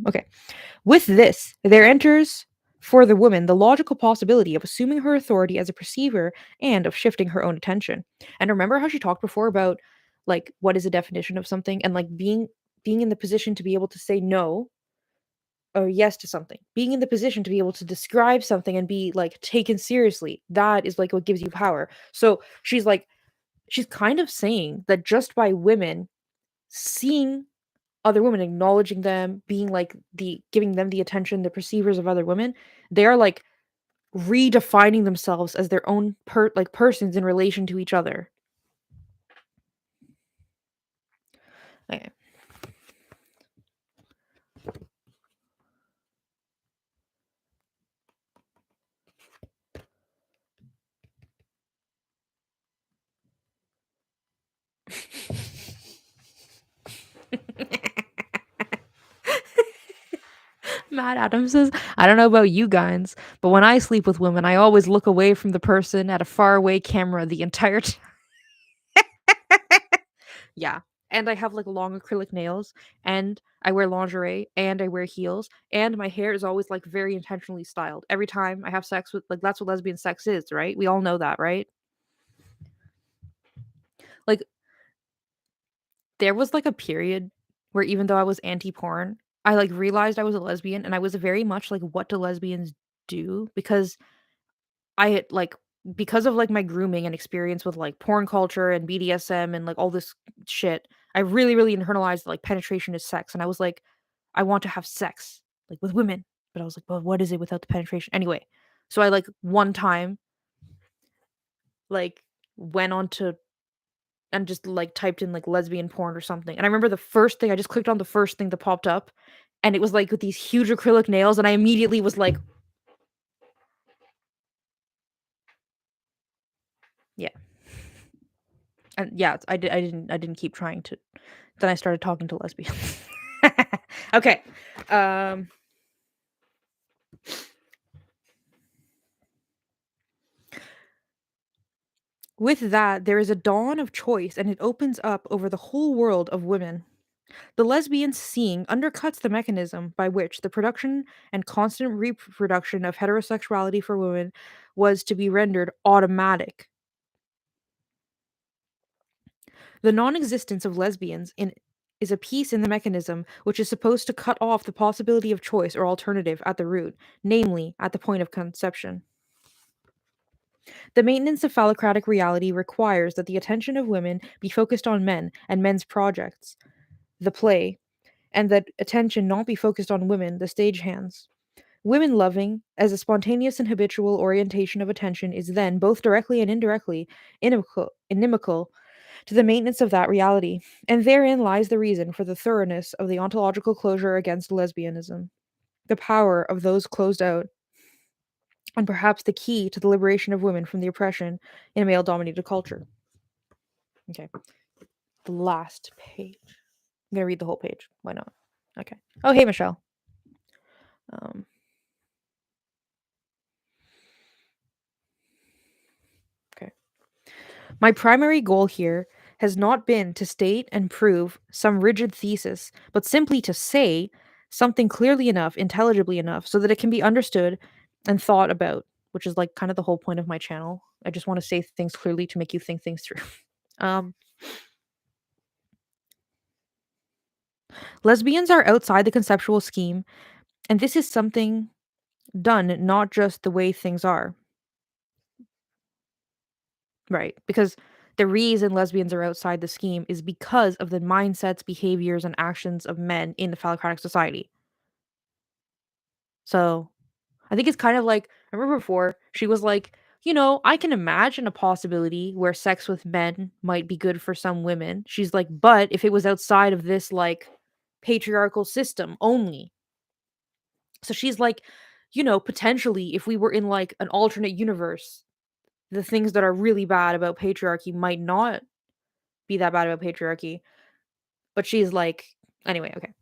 Okay. With this, there enters for the woman the logical possibility of assuming her authority as a perceiver and of shifting her own attention. And remember how she talked before about like what is a definition of something and like being in the position to be able to say no or yes to something. Being in the position to be able to describe something and be like taken seriously. That is like what gives you power. So she's kind of saying that just by women seeing other women, acknowledging them, being like the giving them the attention, the perceivers of other women, they are like redefining themselves as their own persons in relation to each other. Okay. Matt Adams says, I don't know about you guys, but when I sleep with women, I always look away from the person at a faraway camera the entire time. Yeah. And I have like long acrylic nails, and I wear lingerie, and I wear heels, and my hair is always like very intentionally styled. Every time I have sex with, like, that's what lesbian sex is, right? We all know that, right? Like, there was like a period where even though I was anti porn, I like realized I was a lesbian, and I was very much like, what do lesbians do? Because I had like, because of like my grooming and experience with like porn culture and BDSM and like all this shit, I really, really internalized like penetration is sex. And I was like, I want to have sex like with women. But I was like, but what is it without the penetration? Anyway, so I like one time like went on to and just like typed in like lesbian porn or something. And I remember the first thing I just clicked on the first thing that popped up, and it was like with these huge acrylic nails, and I immediately was like, yeah. And yeah, I didn't keep trying to. Then I started talking to lesbians. Okay. Um with that, there is a dawn of choice, and it opens up over the whole world of women. The lesbian seeing undercuts the mechanism by which the production and constant reproduction of heterosexuality for women was to be rendered automatic. The non existence of lesbians is a piece in the mechanism which is supposed to cut off the possibility of choice or alternative at the root, namely at the point of conception. The maintenance of phallocratic reality requires that the attention of women be focused on men and men's projects, the play, and that attention not be focused on women, the stagehands. Women loving, as a spontaneous and habitual orientation of attention, is then, both directly and indirectly, inimical to the maintenance of that reality, and therein lies the reason for the thoroughness of the ontological closure against lesbianism, the power of those closed out, and perhaps the key to the liberation of women from the oppression in a male dominated culture. Okay, the last page. I'm gonna read the whole page. Why not? Okay. Oh, hey, Michelle. Um, okay. My primary goal here has not been to state and prove some rigid thesis, but simply to say something clearly enough, intelligibly enough, so that it can be understood and thought about, which is like kind of the whole point of my channel. I just want to say things clearly to make you think things through. um, Lesbians are outside the conceptual scheme, and this is something done not just the way things are, right? Because the reason lesbians are outside the scheme is because of the mindsets, behaviors, and actions of men in the phallocratic society. So I think it's kind of like, I remember before, she was like, I can imagine a possibility where sex with men might be good for some women. She's like, but if it was outside of this, like, patriarchal system only. So she's like, potentially, if we were in like an alternate universe, the things that are really bad about patriarchy might not be that bad about patriarchy. But she's like, anyway, okay.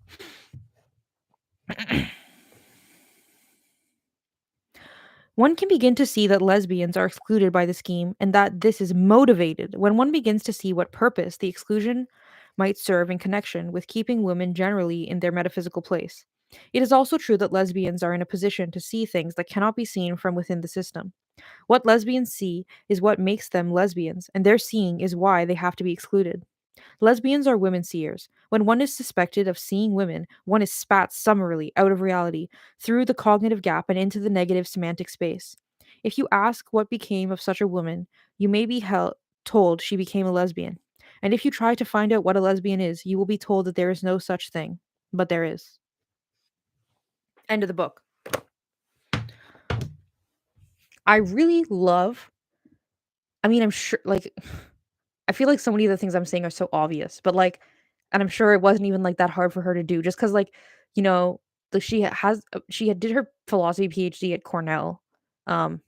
One can begin to see that lesbians are excluded by the scheme and that this is motivated when one begins to see what purpose the exclusion might serve in connection with keeping women generally in their metaphysical place. It is also true that lesbians are in a position to see things that cannot be seen from within the system. What lesbians see is what makes them lesbians, and their seeing is why they have to be excluded. Lesbians are women seers. When one is suspected of seeing women, one is spat summarily out of reality, through the cognitive gap and into the negative semantic space. If you ask what became of such a woman, you may be told she became a lesbian. And if you try to find out what a lesbian is, you will be told that there is no such thing. But there is. End of the book. I really love, I mean, I'm sure, like, I feel like so many of the things I'm saying are so obvious, but like, and I'm sure it wasn't even like that hard for her to do, just because like, you know, like she had did her philosophy PhD at Cornell, um,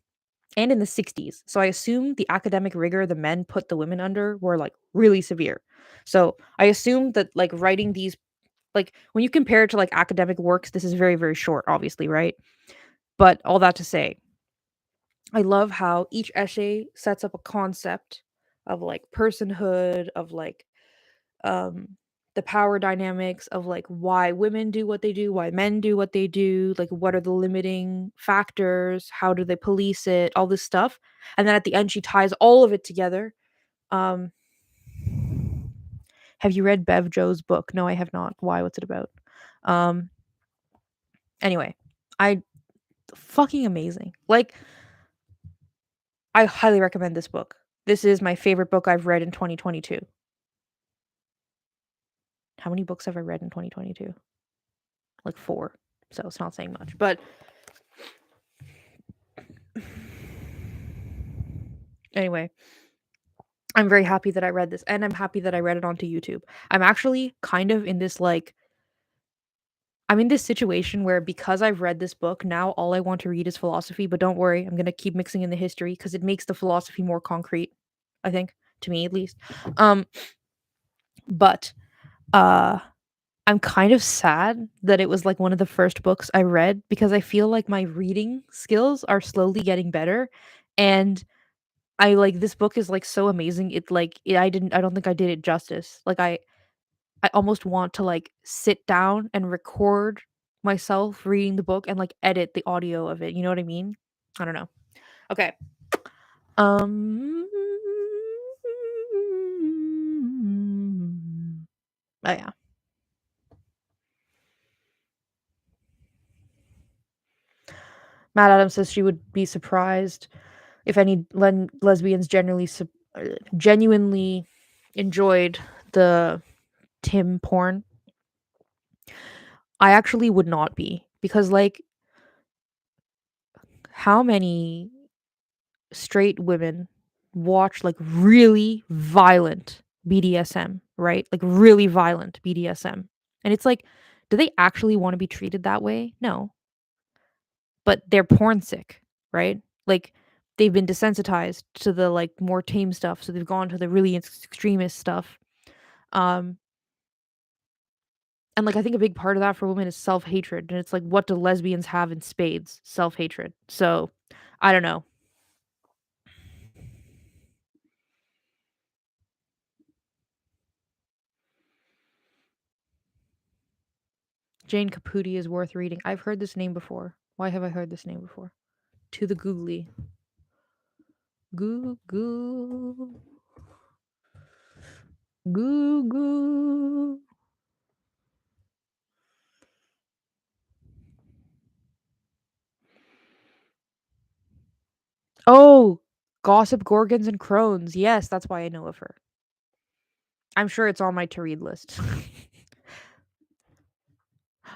and in the '60s. So I assume the academic rigor the men put the women under were like really severe. So I assume that like writing these, like when you compare it to like academic works, this is very very short, obviously, right? But all that to say, I love how each essay sets up a concept of like personhood, of like um the power dynamics of like why women do what they do, why men do what they do, like what are the limiting factors, how do they police it, all this stuff. And then at the end she ties all of it together. Um have you read Bev Joe's book? No, I have not. Why? What's it about? Um anyway, I fucking amazing. Like I highly recommend this book. This is my favorite book I've read in 2022. How many books have I read in 2022? Like 4. So it's not saying much. But anyway, I'm very happy that I read this, and I'm happy that I read it onto YouTube. I'm actually kind of in this like I'm in this situation where because I've read this book, now all I want to read is philosophy, but don't worry, I'm going to keep mixing in the history because it makes the philosophy more concrete, I think, to me at least. Um but uh I'm kind of sad that it was like one of the first books I read because I feel like my reading skills are slowly getting better, and I like this book is like so amazing. It like I don't think I did it justice. Like I almost want to like sit down and record myself reading the book and like edit the audio of it. You know what I mean? I don't know. Okay. Um Oh yeah. Matt Adams says she would be surprised if any lesbians genuinely enjoyed the Tim porn. I actually would not be because like how many straight women watch like really violent BDSM, right? Like really violent BDSM. And it's like, do they actually want to be treated that way? No. But they're porn sick, right? Like they've been desensitized to the like more tame stuff, so they've gone to the really extremist stuff. Um and like I think a big part of that for women is self-hatred, and it's like what do lesbians have in spades? Self-hatred. So, I don't know. Jane Caputi is worth reading. I've heard this name before. Why have I heard this name before? To the googly. Goo goo. Goo goo. Oh, Gossip Gorgons and Crones. Yes, that's why I know of her. I'm sure it's on my to read list.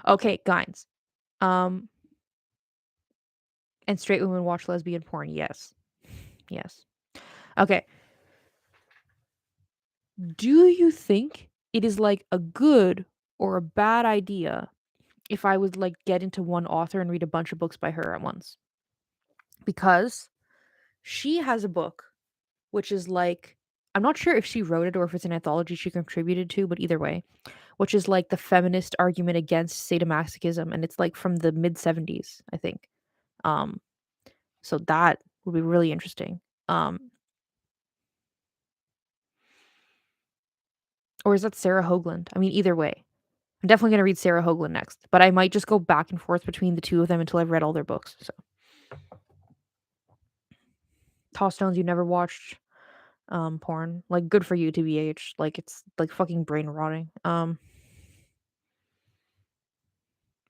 Okay, guys. Um, and straight women watch lesbian porn. Yes. Yes. Okay. Do you think it is like a good or a bad idea if I would like get into one author and read a bunch of books by her at once? Because she has a book which is like, I'm not sure if she wrote it or if it's an anthology she contributed to, but either way, which is like the feminist argument against sadomasochism, and it's like from the mid 70s, I think. Um, so that would be really interesting. Um, or is that Sarah Hoagland? I mean, either way, I'm definitely gonna read Sarah Hoagland next, but I might just go back and forth between the two of them until I've read all their books. So, Toss Stones, you never watched porn, like good for you, tbh, like it's like fucking brain rotting.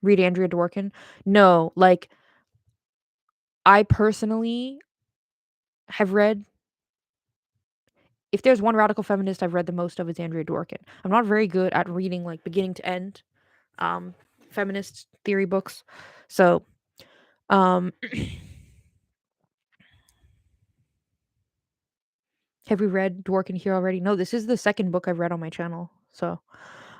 Read Andrea Dworkin. No, like I personally have read, if there's one radical feminist I've read the most of, is Andrea Dworkin. I'm not very good at reading like beginning to end um feminist theory books. So, um have we read Dworkin here already? No, this is the second book I've read on my channel. So,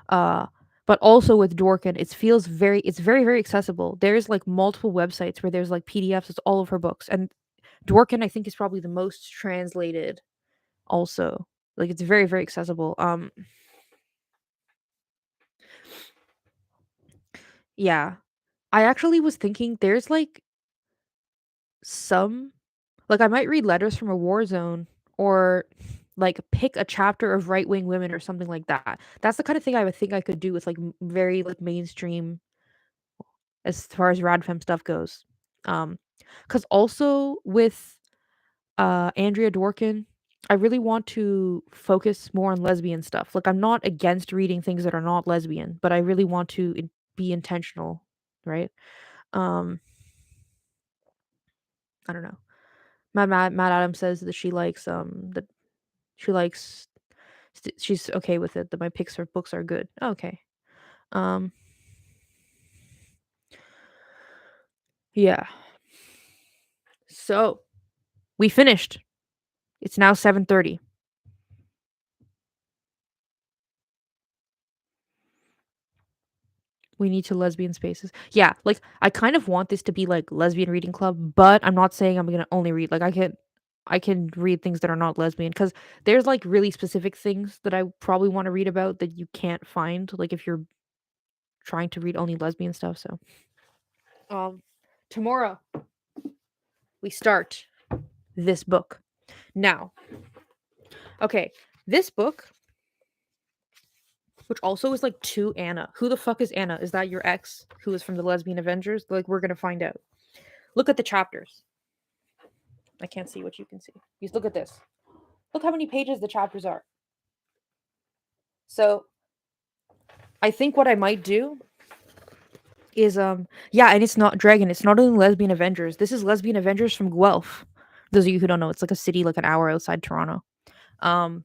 uh but also with Dworkin, it's very very accessible. There's like multiple websites where there's like PDFs of all of her books, and Dworkin I think is probably the most translated also. Like it's very very accessible. Yeah. I actually was thinking there's like some, like I might read Letters from a War Zone, or like pick a chapter of right-wing women or something like that. That's the kind of thing I would think I could do with like very like mainstream as far as radfem stuff goes. Um cuz also with Andrea Dworkin, I really want to focus more on lesbian stuff. Like I'm not against reading things that are not lesbian, but I really want to be intentional, right? Um I don't know. Matt Adams says that she likes she's okay with it, that my picks for books are good. Okay. Um yeah. So, we finished. It's now 7:30. We need to lesbian spaces. Yeah, like I kind of want this to be like lesbian reading club, but I'm not saying I'm going to only read, like I can read things that are not lesbian, cuz there's like really specific things that I probably want to read about that you can't find like if you're trying to read only lesbian stuff. So, um tomorrow we start this book. Now, okay, this book, which also is like to Anna. Who the fuck is Anna? Is that your ex who is from the Lesbian Avengers? Like, we're gonna find out. Look at the chapters. I can't see what you can see. Just look at this. Look how many pages the chapters are. So, I think what I might do is yeah, and it's not Dragon. It's not only Lesbian Avengers. This is Lesbian Avengers from Guelph. Those of you who don't know, it's like a city like an hour outside Toronto. Um.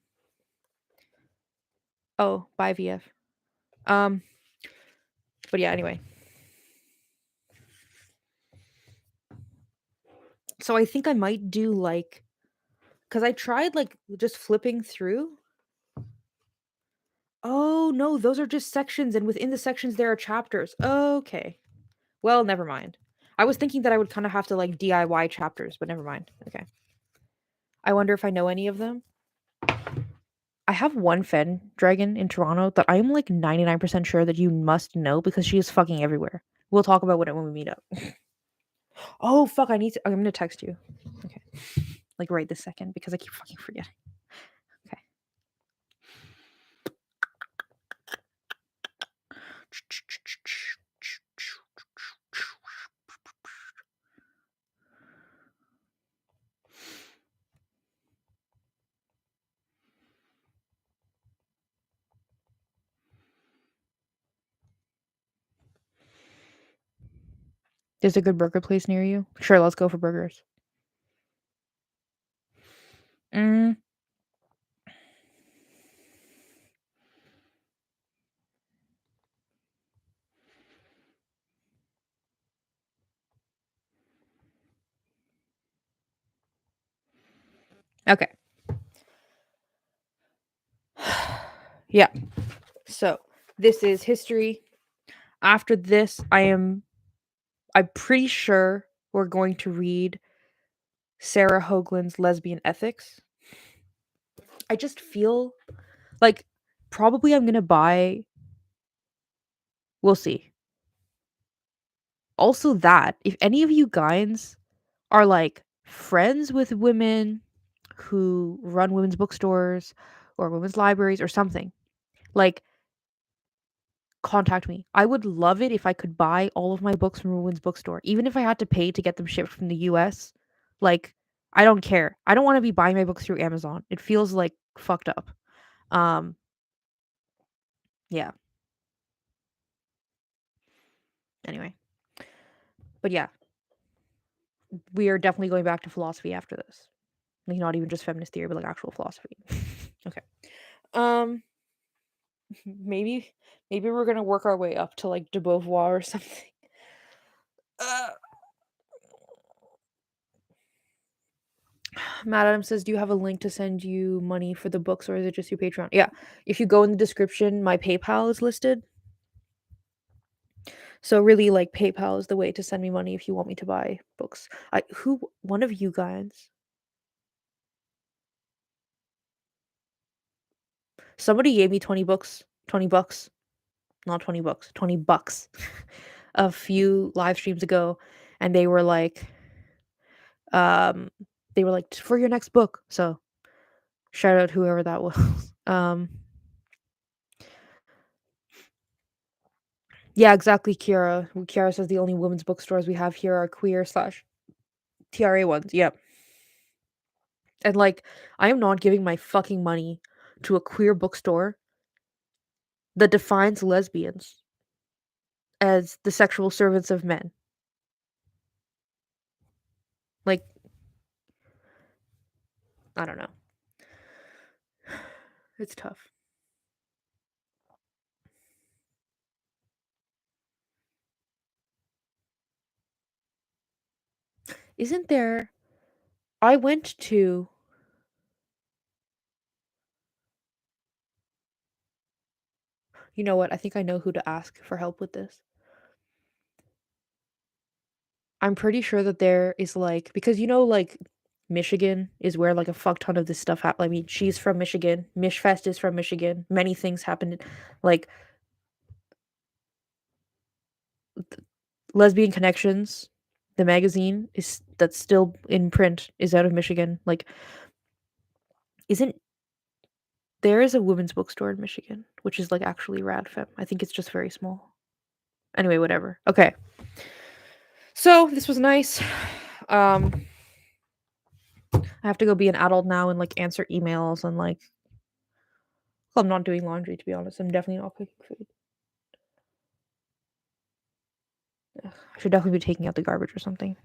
Oh, bye VF. Um. But yeah, anyway. So I think I might do like, because I tried like just flipping through. Oh no, those are just sections, and within the sections there are chapters. Okay. Well, never mind. I was thinking that I would kind of have to like DIY chapters, but never mind. Okay. I wonder if I know any of them. I have one Fen dragon in Toronto that I am like 99% sure that you must know because she is fucking everywhere. We'll talk about it when we meet up. Oh fuck, I'm gonna text you. Okay. Like right this second because I keep fucking forgetting. Okay. There's a good burger place near you? Sure, let's go for burgers. Mm, okay. Yeah. So, this is history. After this, I'm pretty sure we're going to read Sarah Hoagland's Lesbian Ethics. I just feel like probably I'm going to buy, we'll see. Also that if any of you guys are like friends with women who run women's bookstores or women's libraries or something, like contact me. I would love it if I could buy all of my books from a women's bookstore, even if I had to pay to get them shipped from the US. Like, I don't care. I don't want to be buying my books through Amazon. It feels like fucked up. Um, yeah. Anyway, but yeah, we are definitely going back to philosophy after this. Like, not even just feminist theory, but like actual philosophy. Okay. Um, maybe maybe we're gonna work our way up to like de Beauvoir or something. Uh, Matt Adams says, "Do you have a link to send you money for the books, or is it just your Patreon?" Yeah, if you go in the description, my PayPal is listed. So really, like PayPal is the way to send me money if you want me to buy books. One of you guys, somebody gave me 20 bucks, not 20 bucks, 20 bucks, a few live streams ago, and um, they were like for your next book. So shout out whoever that was. Um, yeah, exactly, Kiara. Kiara says the only women's bookstores we have here are queer slash TRA ones. Yep. And like, I am not giving my fucking money to a queer bookstore that defines lesbians as the sexual servants of men. Like, I don't know. It's tough. Isn't there I went to you know what? I think I know who to ask for help with this. I'm pretty sure that there is like because like Michigan is where like a fuck ton of this stuff happened. I mean, she's from Michigan. Mishfest is from Michigan. Many things happened. Like Lesbian Connections, the magazine is that's still in print is out of Michigan. Like, isn't there is a women's bookstore in Michigan, which is like actually rad fem. I think it's just very small. Anyway, whatever. Okay. So this was nice. Um, I have to go be an adult now and like answer emails and like well, I'm not doing laundry to be honest. I'm definitely not cooking food. Ugh, I should definitely be taking out the garbage or something.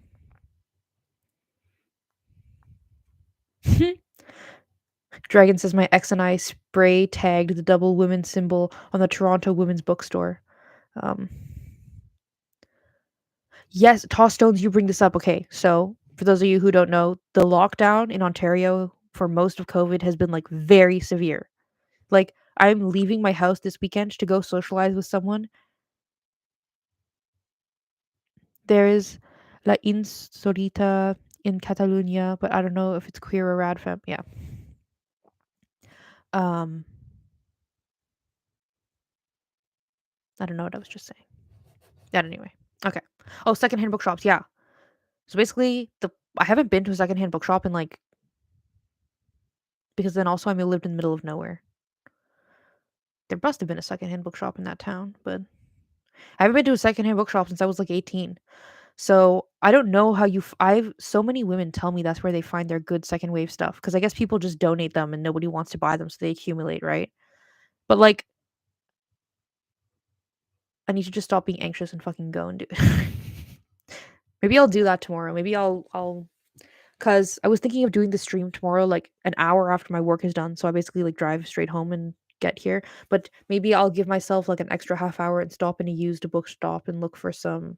Dragon says my ex and I spray tagged the double women symbol on the Toronto women's bookstore. Um, yes, toss stones. You bring this up. Okay, so For those of you who don't know, the lockdown in Ontario for most of COVID has been like very severe. Like I'm leaving my house this weekend to go socialize with someone. There is La Insolita in Catalonia, but I don't know if it's queer or radfem. Yeah. Um, I don't know what I was just saying. That anyway. Okay. Oh, secondhand bookshops. Yeah. So basically, the I haven't been to a secondhand bookshop in like because then also I lived in the middle of nowhere. There must have been a secondhand bookshop in that town, but I haven't been to a secondhand bookshop since I was like 18. So I don't know how I've so many women tell me that's where they find their good second wave stuff because I guess people just donate them and nobody wants to buy them, so they accumulate, right? But like, I need to just stop being anxious and fucking go and do it. Maybe I'll do that tomorrow. Maybe I'll because I was thinking of doing the stream tomorrow, like an hour after my work is done. So I basically like drive straight home and get here. But maybe I'll give myself like an extra half hour and stop in a used bookstop and look for some.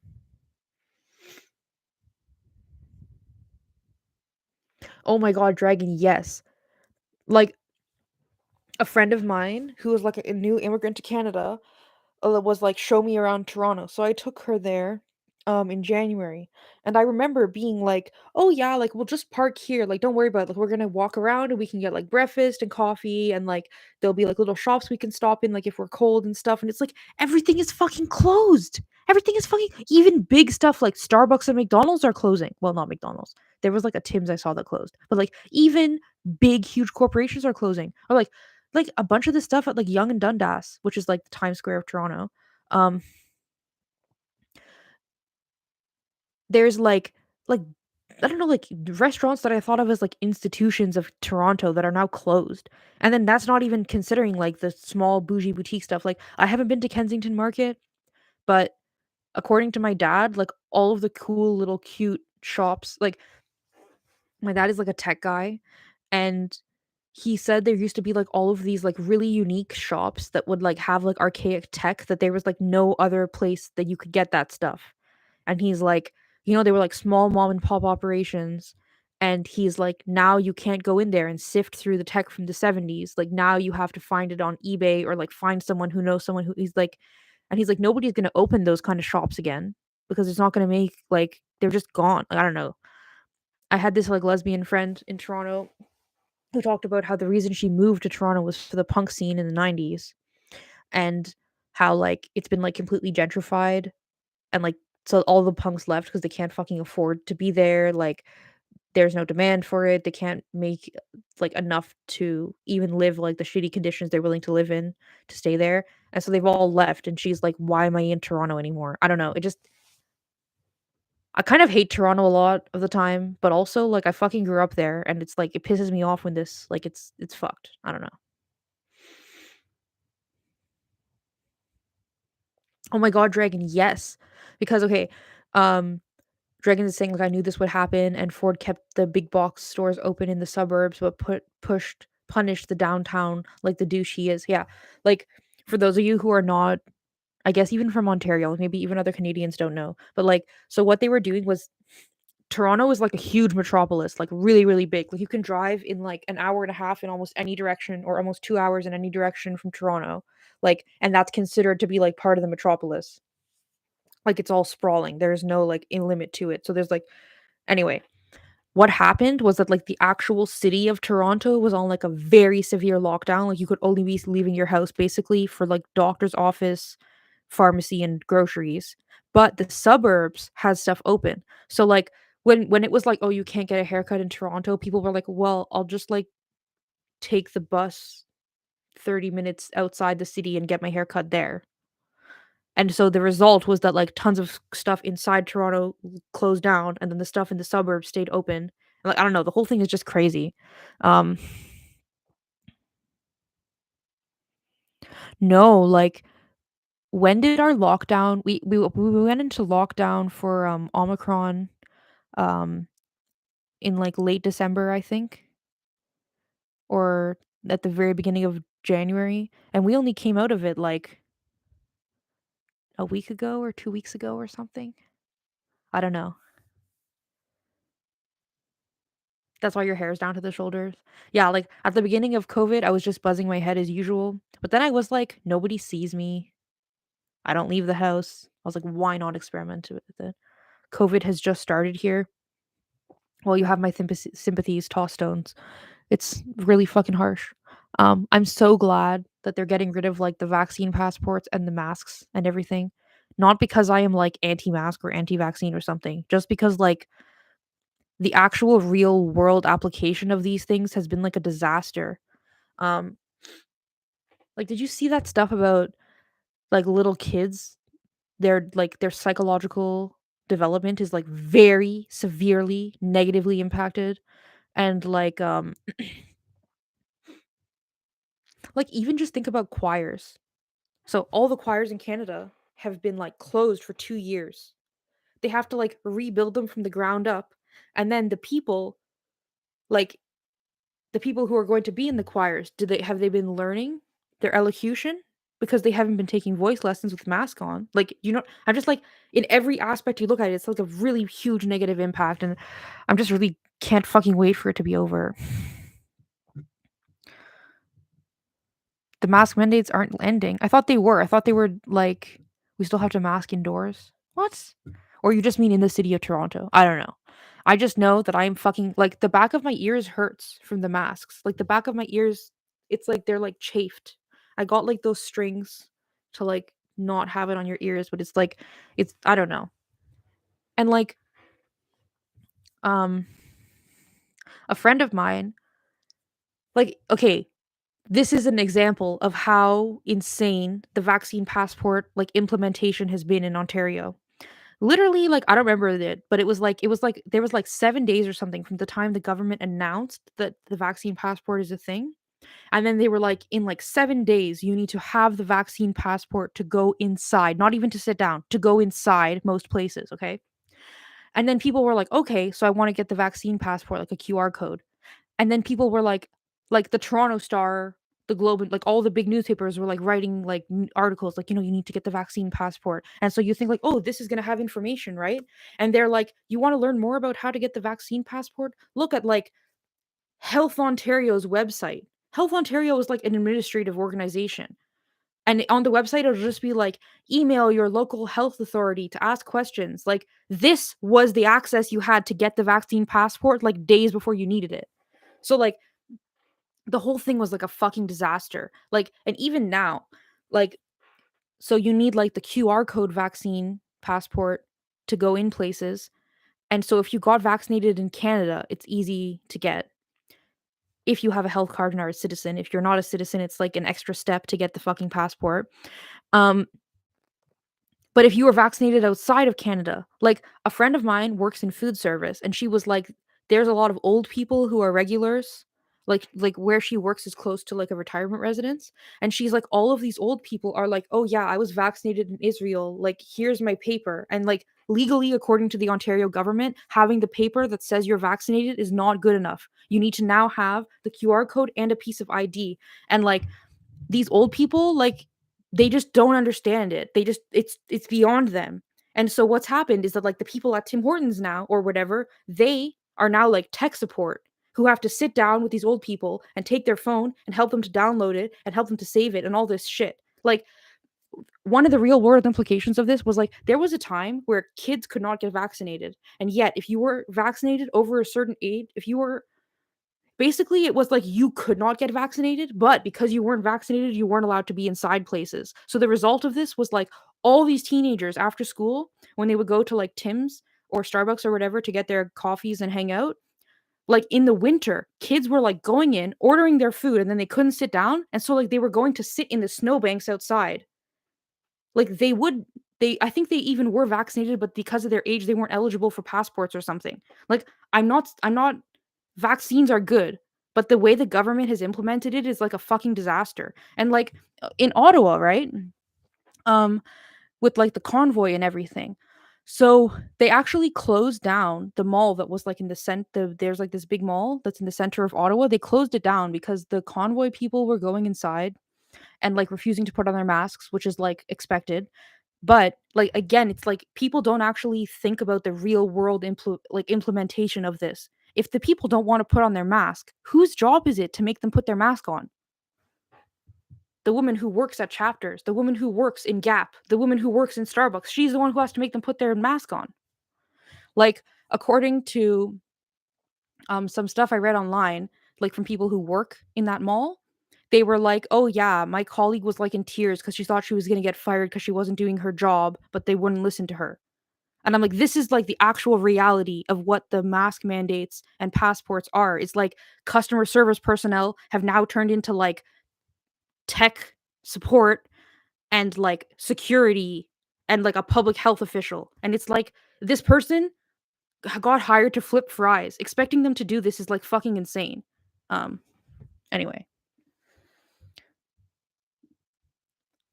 Oh my god, Dragon, yes. Like a friend of mine who was like a new immigrant to Canada was like, "Show me around Toronto." So I took her there, in January, and I remember being like, "Oh yeah, like we'll just park here. Like don't worry about it. Like we're gonna walk around and we can get like breakfast and coffee and like there'll be like little shops we can stop in like if we're cold and stuff." And it's like everything is fucking closed. Everything is fucking even big stuff like Starbucks and McDonald's are closing. Well, not McDonald's. There was like a Tim's I saw that closed, but like even big huge corporations are closing. Or like a bunch of the stuff at like Yonge and Dundas, which is like the Times Square of Toronto. Um, there's like I don't know, like restaurants that I thought of as like institutions of Toronto that are now closed. And then that's not even considering like the small bougie boutique stuff. Like I haven't been to Kensington Market, but according to my dad, like all of the cool little cute shops, like my dad is like a tech guy and he said there used to be like all of these like really unique shops that would like have like archaic tech that there was like no other place that you could get that stuff. And he's like, they were like small mom and pop operations. And he's like, now you can't go in there and sift through the tech from the 70s. Like now you have to find it on eBay or like find someone who knows someone who he's like, and he's like, nobody's gonna open those kind of shops again because it's not gonna make like they're just gone. Like, I don't know. I had this like lesbian friend in Toronto who talked about how the reason she moved to Toronto was for the punk scene in the 90s and how like it's been like completely gentrified and like so all the punks left because they can't fucking afford to be there. Like there's no demand for it. They can't make like enough to even live like the shitty conditions they're willing to live in to stay there. And so they've all left and she's like, why am I in Toronto anymore? I don't know. It just I kind of hate Toronto a lot of the time, but also like I fucking grew up there and it's like it pisses me off when this like it's fucked. I don't know. Oh my god, Dragon, yes. Because okay, um Dragon is saying like I knew this would happen and Ford kept the big box stores open in the suburbs but punished the downtown like the douche he is. Yeah. Like for those of you who are not I guess even from Ontario, maybe even other Canadians don't know. But like so what they were doing was Toronto is like a huge metropolis, like really, really big. Like you can drive in like an hour and a half in almost any direction or almost 2 hours in any direction from Toronto. Like, and that's considered to be like part of the metropolis. Like it's all sprawling. There's no like in limit to it. So there's like anyway, what happened was that like the actual city of Toronto was on like a very severe lockdown. Like you could only be leaving your house basically for like doctor's office, pharmacy, and groceries. But the suburbs had stuff open. So like when it was like, oh, you can't get a haircut in Toronto, people were like, well, I'll just like take the bus 30 minutes outside the city and get my haircut there. And so the result was that like tons of stuff inside Toronto closed down and then the stuff in the suburbs stayed open. And, like I don't know, the whole thing is just crazy. Um no, like when did our lockdown we went into lockdown for Omicron um in like late December, I think, or at the very beginning of January, and we only came out of it like a week ago or 2 weeks ago or something. I don't know. That's why your hair is down to the shoulders. Yeah, like at the beginning of COVID, I was just buzzing my head as usual. But then I was like, nobody sees me. I don't leave the house. I was like, why not experiment with it? COVID has just started here. Well, you have my sympathies, toss stones. It's really fucking harsh. I'm so glad that they're getting rid of like the vaccine passports and the masks and everything. Not because I am like anti-mask or anti-vaccine or something, just because like the actual real world application of these things has been like a disaster. Um, like, did you see that stuff about like little kids? Their psychological development is like very severely negatively impacted, and like even just think about choirs. So all the choirs in Canada have been like closed for 2 years. They have to like rebuild them from the ground up, and then like the people who are going to be in the choirs, have they been learning their elocution? Because they haven't been taking voice lessons with mask on. Like, I'm just like in every aspect you look at it, it's like a really huge negative impact, and I'm just really can't fucking wait for it to be over. The mask mandates aren't ending. I thought they were. I thought they were like we still have to mask indoors. What? Or you just mean in the city of Toronto? I don't know. I just know that I'm fucking like the back of my ears hurts from the masks. Like the back of my ears, it's like they're like chafed. I got like those strings to like not have it on your ears, but it's like it's I don't know. And like um a friend of mine, like okay, this is an example of how insane the vaccine passport like implementation has been in Ontario. Literally, like I don't remember it, but it was like there was like 7 days or something from the time the government announced that the vaccine passport is a thing. And then they were like, in like 7 days, you need to have the vaccine passport to go inside, not even to sit down, to go inside most places, okay? And then people were like, okay, so I want to get the vaccine passport, like a QR code. And then people were like the Toronto Star, the Globe, like all the big newspapers were like writing like articles, like, you need to get the vaccine passport. And so you think like, oh, this is going to have information, right? And they're like, you want to learn more about how to get the vaccine passport? Look at like Health Ontario's website. Health Ontario is like an administrative organization. And on the website, it'll just be like, email your local health authority to ask questions. Like, this was the access you had to get the vaccine passport like days before you needed it. So, like, the whole thing was like a fucking disaster. Like, and even now, like, so you need like the QR code vaccine passport to go in places. And so if you got vaccinated in Canada, it's easy to get if you have a health card and are a citizen. If you're not a citizen, it's like an extra step to get the fucking passport. Um, But if you were vaccinated outside of Canada, like a friend of mine works in food service and she was like, there's a lot of old people who are regulars. Like where she works is close to like a retirement residence. And she's like, all of these old people are like, oh yeah, I was vaccinated in Israel. Like, here's my paper. And like legally, according to the Ontario government, having the paper that says you're vaccinated is not good enough. You need to now have the QR code and a piece of ID. And like these old people, like they just don't understand it. They just it's beyond them. And so what's happened is that like the people at Tim Hortons now or whatever, they are now like tech support who have to sit down with these old people and take their phone and help them to download it and help them to save it and all this shit. Like one of the real world implications of this was like there was a time where kids could not get vaccinated. And yet if you were vaccinated over a certain age, if you were basically, it was like you could not get vaccinated, but because you weren't vaccinated, you weren't allowed to be inside places. So the result of this was like all these teenagers after school, when they would go to like Tim's or Starbucks or whatever to get their coffees and hang out, like in the winter, kids were like going in, ordering their food, and then they couldn't sit down. And so like they were going to sit in the snowbanks outside. Like I think they even were vaccinated, but because of their age, they weren't eligible for passports or something. Like I'm not vaccines are good, but the way the government has implemented it is like a fucking disaster. And like in Ottawa, right? Um with like the convoy and everything. So they actually closed down the mall that was like in there's like this big mall that's in the center of Ottawa. They closed it down because the convoy people were going inside and like refusing to put on their masks, which is like expected. But like again, it's like people don't actually think about the real world implementation of this. If the people don't want to put on their mask, whose job is it to make them put their mask on? The woman who works at Chapters, the woman who works in Gap, the woman who works in Starbucks, she's the one who has to make them put their mask on. Like, according to some stuff I read online, like from people who work in that mall, they were like, "Oh yeah, my colleague was like in tears because she thought she was gonna get fired because she wasn't doing her job, but they wouldn't listen to her." And I'm like, this is like the actual reality of what the mask mandates and passports are. It's like customer service personnel have now turned into like tech support and like security and like a public health official. And it's like this person got hired to flip fries. Expecting them to do this is like fucking insane. Um anyway,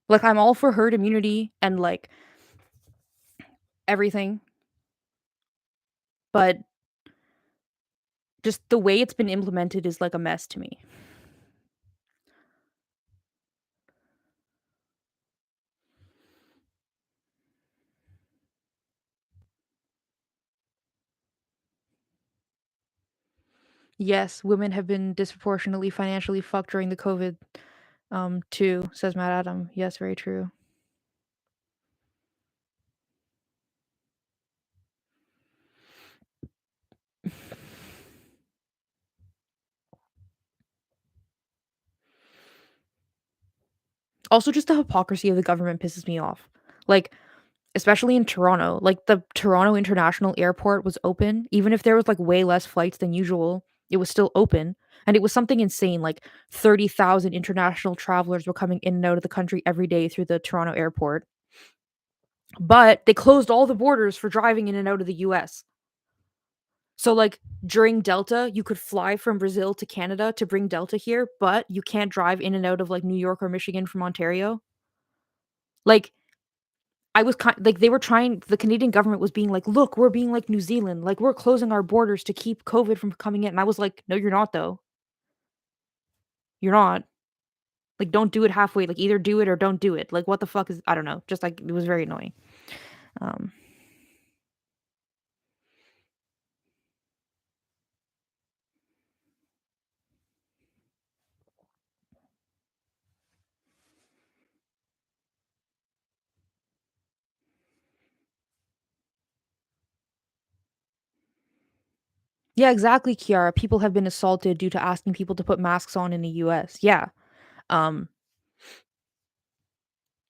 like I'm all for herd immunity and like everything, but just the way it's been implemented is like a mess to me. Yes, women have been disproportionately financially fucked during the COVID too, says Matt Adam. Yes, very true. Also, just the hypocrisy of the government pisses me off. Like, especially in Toronto, like the Toronto International Airport was open, even if there was like way less flights than usual, it was still open. And it was something insane, like 30,000 international travelers were coming in and out of the country every day through the Toronto airport. But they closed all the borders for driving in and out of the US. So, like, during Delta, you could fly from Brazil to Canada to bring Delta here, but you can't drive in and out of, like, New York or Michigan from Ontario. Like, I was like, they were trying the Canadian government was being like, "Look, we're being like New Zealand, like, we're closing our borders to keep COVID from coming in." And I was like, "No, you're not, though. You're not. Like, don't do it halfway. Like, either do it or don't do it. Like, what the fuck is" I don't know. Just, like, it was very annoying. Um, yeah, exactly, Kiara. People have been assaulted due to asking people to put masks on in the US. Yeah. Um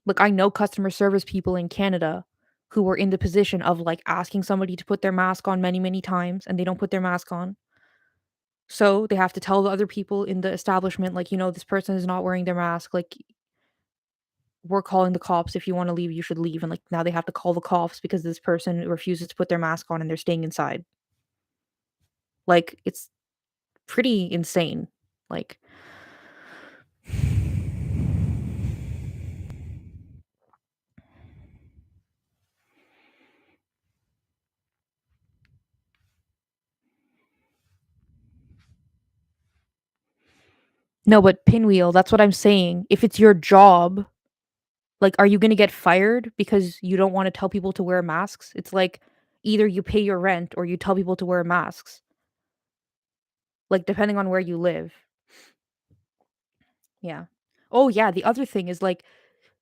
Like, I know customer service people in Canada who were in the position of, like, asking somebody to put their mask on many, many times, and they don't put their mask on. So, they have to tell the other people in the establishment, like, "This person is not wearing their mask, like, we're calling the cops. If you wanna leave, you should leave." And, like, now they have to call the cops because this person refuses to put their mask on and they're staying inside. Like, it's pretty insane. Like No, but Pinwheel, that's what I'm saying. If it's your job, like, are you gonna get fired because you don't wanna tell people to wear masks? It's like, either you pay your rent or you tell people to wear masks, like, depending on where you live. Yeah. Oh, yeah, the other thing is, like,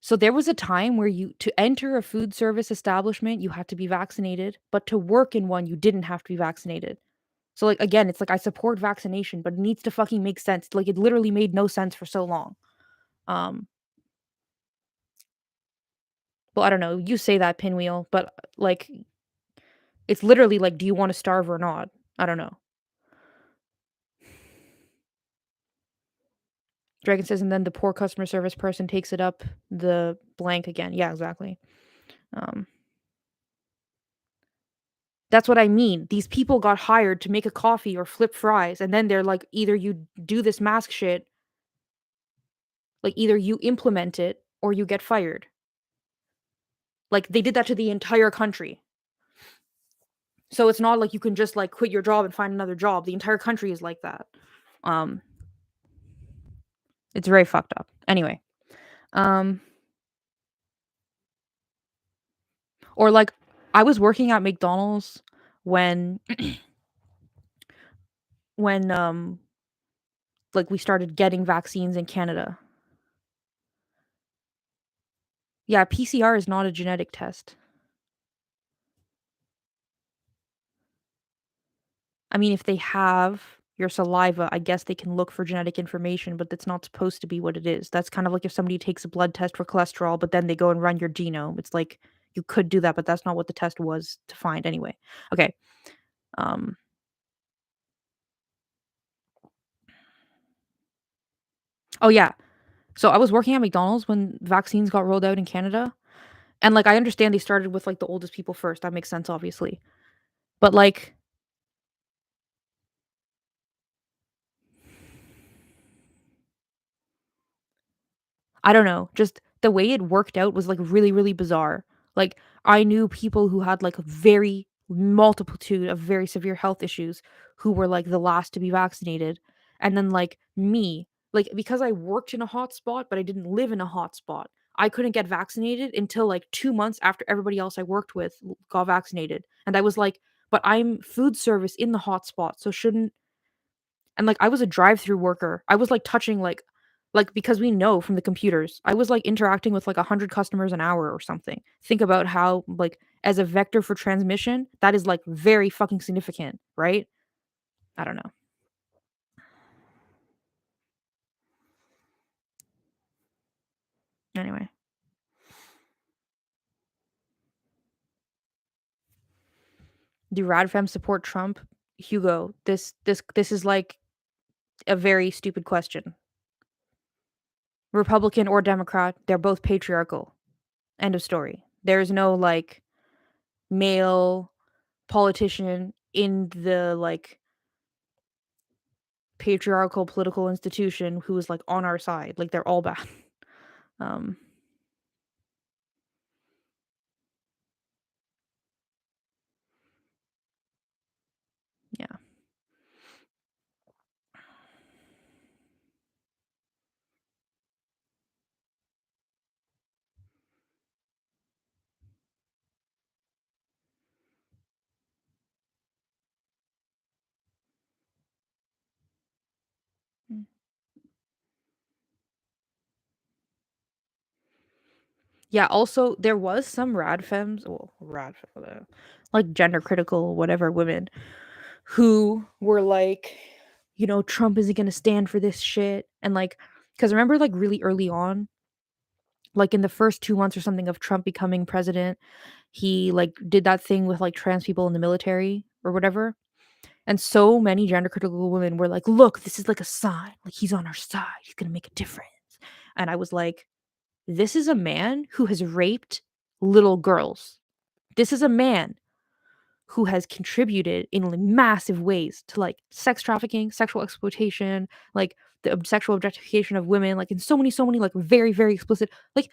so there was a time where you to enter a food service establishment, you had to be vaccinated, but to work in one, you didn't have to be vaccinated. So, like, again, it's like I support vaccination, but it needs to fucking make sense. Like, it literally made no sense for so long. Um, well, I don't know, you say that, Pinwheel, but, like, it's literally like, do you wanna starve or not? I don't know. Dragon says, and then the poor customer service person takes it up the blank again. Yeah, exactly. Um, that's what I mean. These people got hired to make a coffee or flip fries, and then they're like, either you do this mask shit, like either you implement it or you get fired. Like they did that to the entire country. So it's not like you can just like quit your job and find another job. The entire country is like that. Um, it's very fucked up. Anyway, um, or like I was working at McDonald's when when, like, we started getting vaccines in Canada. Yeah, PCR is not a genetic test. I mean, if they have your saliva, I guess they can look for genetic information, but that's not supposed to be what it is. That's kind of like if somebody takes a blood test for cholesterol, but then they go and run your genome. It's like you could do that, but that's not what the test was to find anyway. Okay. Um, oh yeah. So I was working at McDonald's when vaccines got rolled out in Canada. And like I understand they started with like the oldest people first. That makes sense, obviously. But like I don't know, just the way it worked out was, like, really, really bizarre. Like, I knew people who had, like, a very multitude of very severe health issues who were, like, the last to be vaccinated, and then, like, me, like, because I worked in a hotspot, but I didn't live in a hotspot, I couldn't get vaccinated until, like, 2 months after everybody else I worked with got vaccinated, and I was like, "But I'm food service in the hotspot, so shouldn't." And, like, I was a drive-through worker. I was, like, touching, like, because we know from the computers, I was, like, interacting with, like, 100 customers an hour or something. Think about how, like, as a vector for transmission, that is, like, very fucking significant, right? I don't know. Anyway. Do Radfem support Trump? Hugo, this is, like, a very stupid question. Republican or Democrat, they're both patriarchal. End of story. There's no, like, male politician in the, like, patriarchal political institution who is, like, on our side, like, they're all bad. Um, yeah. Mm. Yeah, also, there was some rad femmes well, like, gender critical, whatever, women who were like, "Trump isn't gonna stand for this shit," and, like, because remember, like, really early on, like, in the first 2 months or something of Trump becoming president, he, like, did that thing with, like, trans people in the military or whatever, and so many gender critical women were like, "Look, this is like a sign, like, he's on our side, he's gonna make a difference," and I was like, "This is a man who has raped little girls. This is a man who has contributed in, like, massive ways to, like, sex trafficking, sexual exploitation, like, the sexual objectification of women, like, in so many, like, very, very explicit like,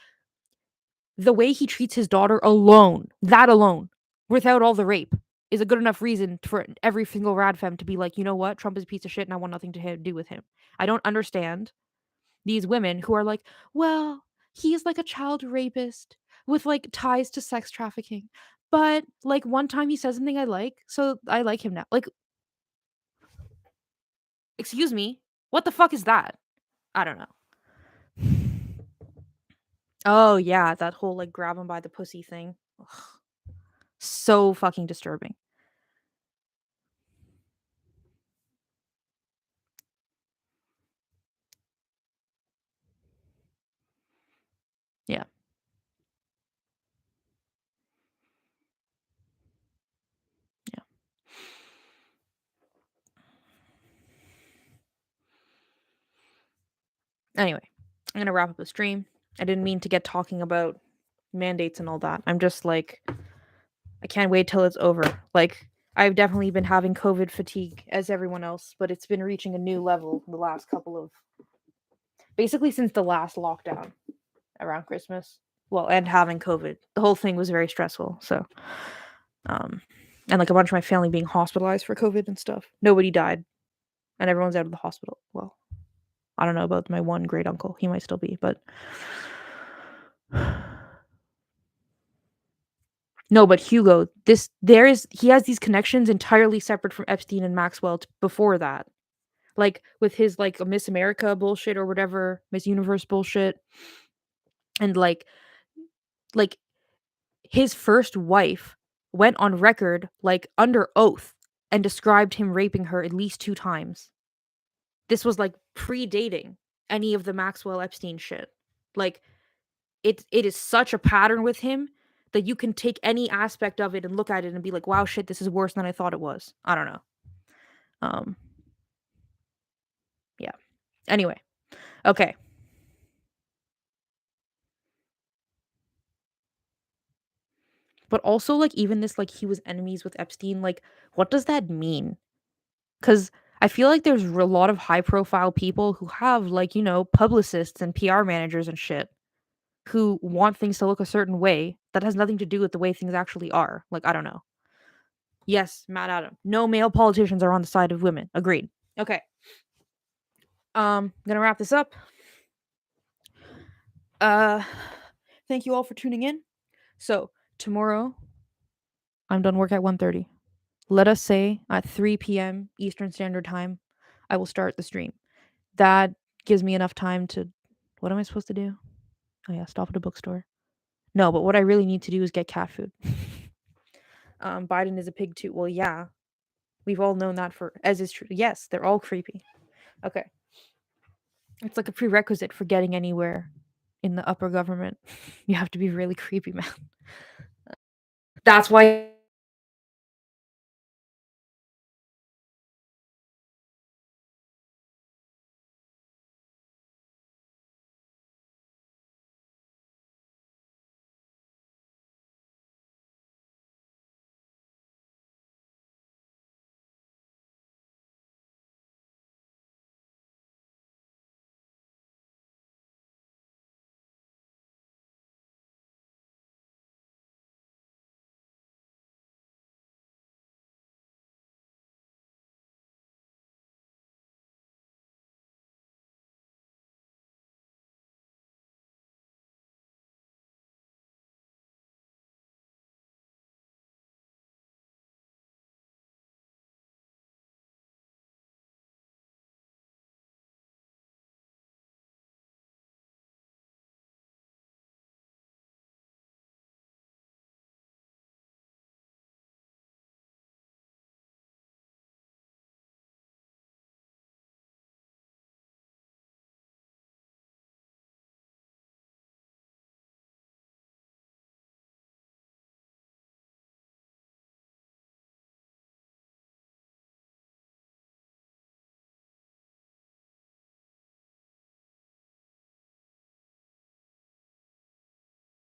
the way he treats his daughter alone, that alone, without all the rape, is a good enough reason for every single rad femme to be like, "You know what? Trump is a piece of shit, and I want nothing to do with him." I don't understand these women who are like, "Well, he's like a child rapist with, like, ties to sex trafficking, but, like, one time he says something I like, so I like him now." Like, excuse me? What the fuck is that? I don't know. Oh, yeah, that whole, like, grab him by the pussy thing. Ugh, so fucking disturbing. Yeah, yeah. Anyway, I'm gonna wrap up the stream. I didn't mean to get talking about mandates and all that. I'm just like, I can't wait till it's over. Like, I've definitely been having COVID fatigue as everyone else, but it's been reaching a new level the last couple of basically since the last lockdown around Christmas. Well, and having COVID. The whole thing was very stressful. So, um, and like a bunch of my family being hospitalized for COVID and stuff. Nobody died, and everyone's out of the hospital. Well, I don't know about my one great uncle. He might still be, but no, but Hugo, this there is he has these connections entirely separate from Epstein and Maxwell before that. like with his like Miss America bullshit or whatever, Miss Universe bullshit, and like his first wife went on record like under oath and described him raping her at least 2 times. This was like predating any of the Maxwell Epstein shit. Like it is such a pattern with him that you can take any aspect of it and look at it and be like, "Wow, shit, this is worse than I thought it was." I don't know. Um yeah. Anyway, okay. But also like even this like he was enemies with Epstein, like what does that mean? Cuz I feel like there's a lot of high profile people who have like, publicists and PR managers and shit who want things to look a certain way that has nothing to do with the way things actually are. Like I don't know. Yes, Matt Adam. No male politicians are on the side of women. Agreed. Okay. Gonna wrap this up. Uh thank you all for tuning in. So, tomorrow I'm done work at 1:30. Let us say at 3 p.m. Eastern Standard Time, I will start the stream. That gives me enough time to what am I supposed to do? Oh yeah, stop at a bookstore. No, but what I really need to do is get cat food. Biden is a pig too. Well, yeah. We've all known that for as is true. Yes, they're all creepy. Okay. It's like a prerequisite for getting anywhere in the upper government. You have to be really creepy, man. That's why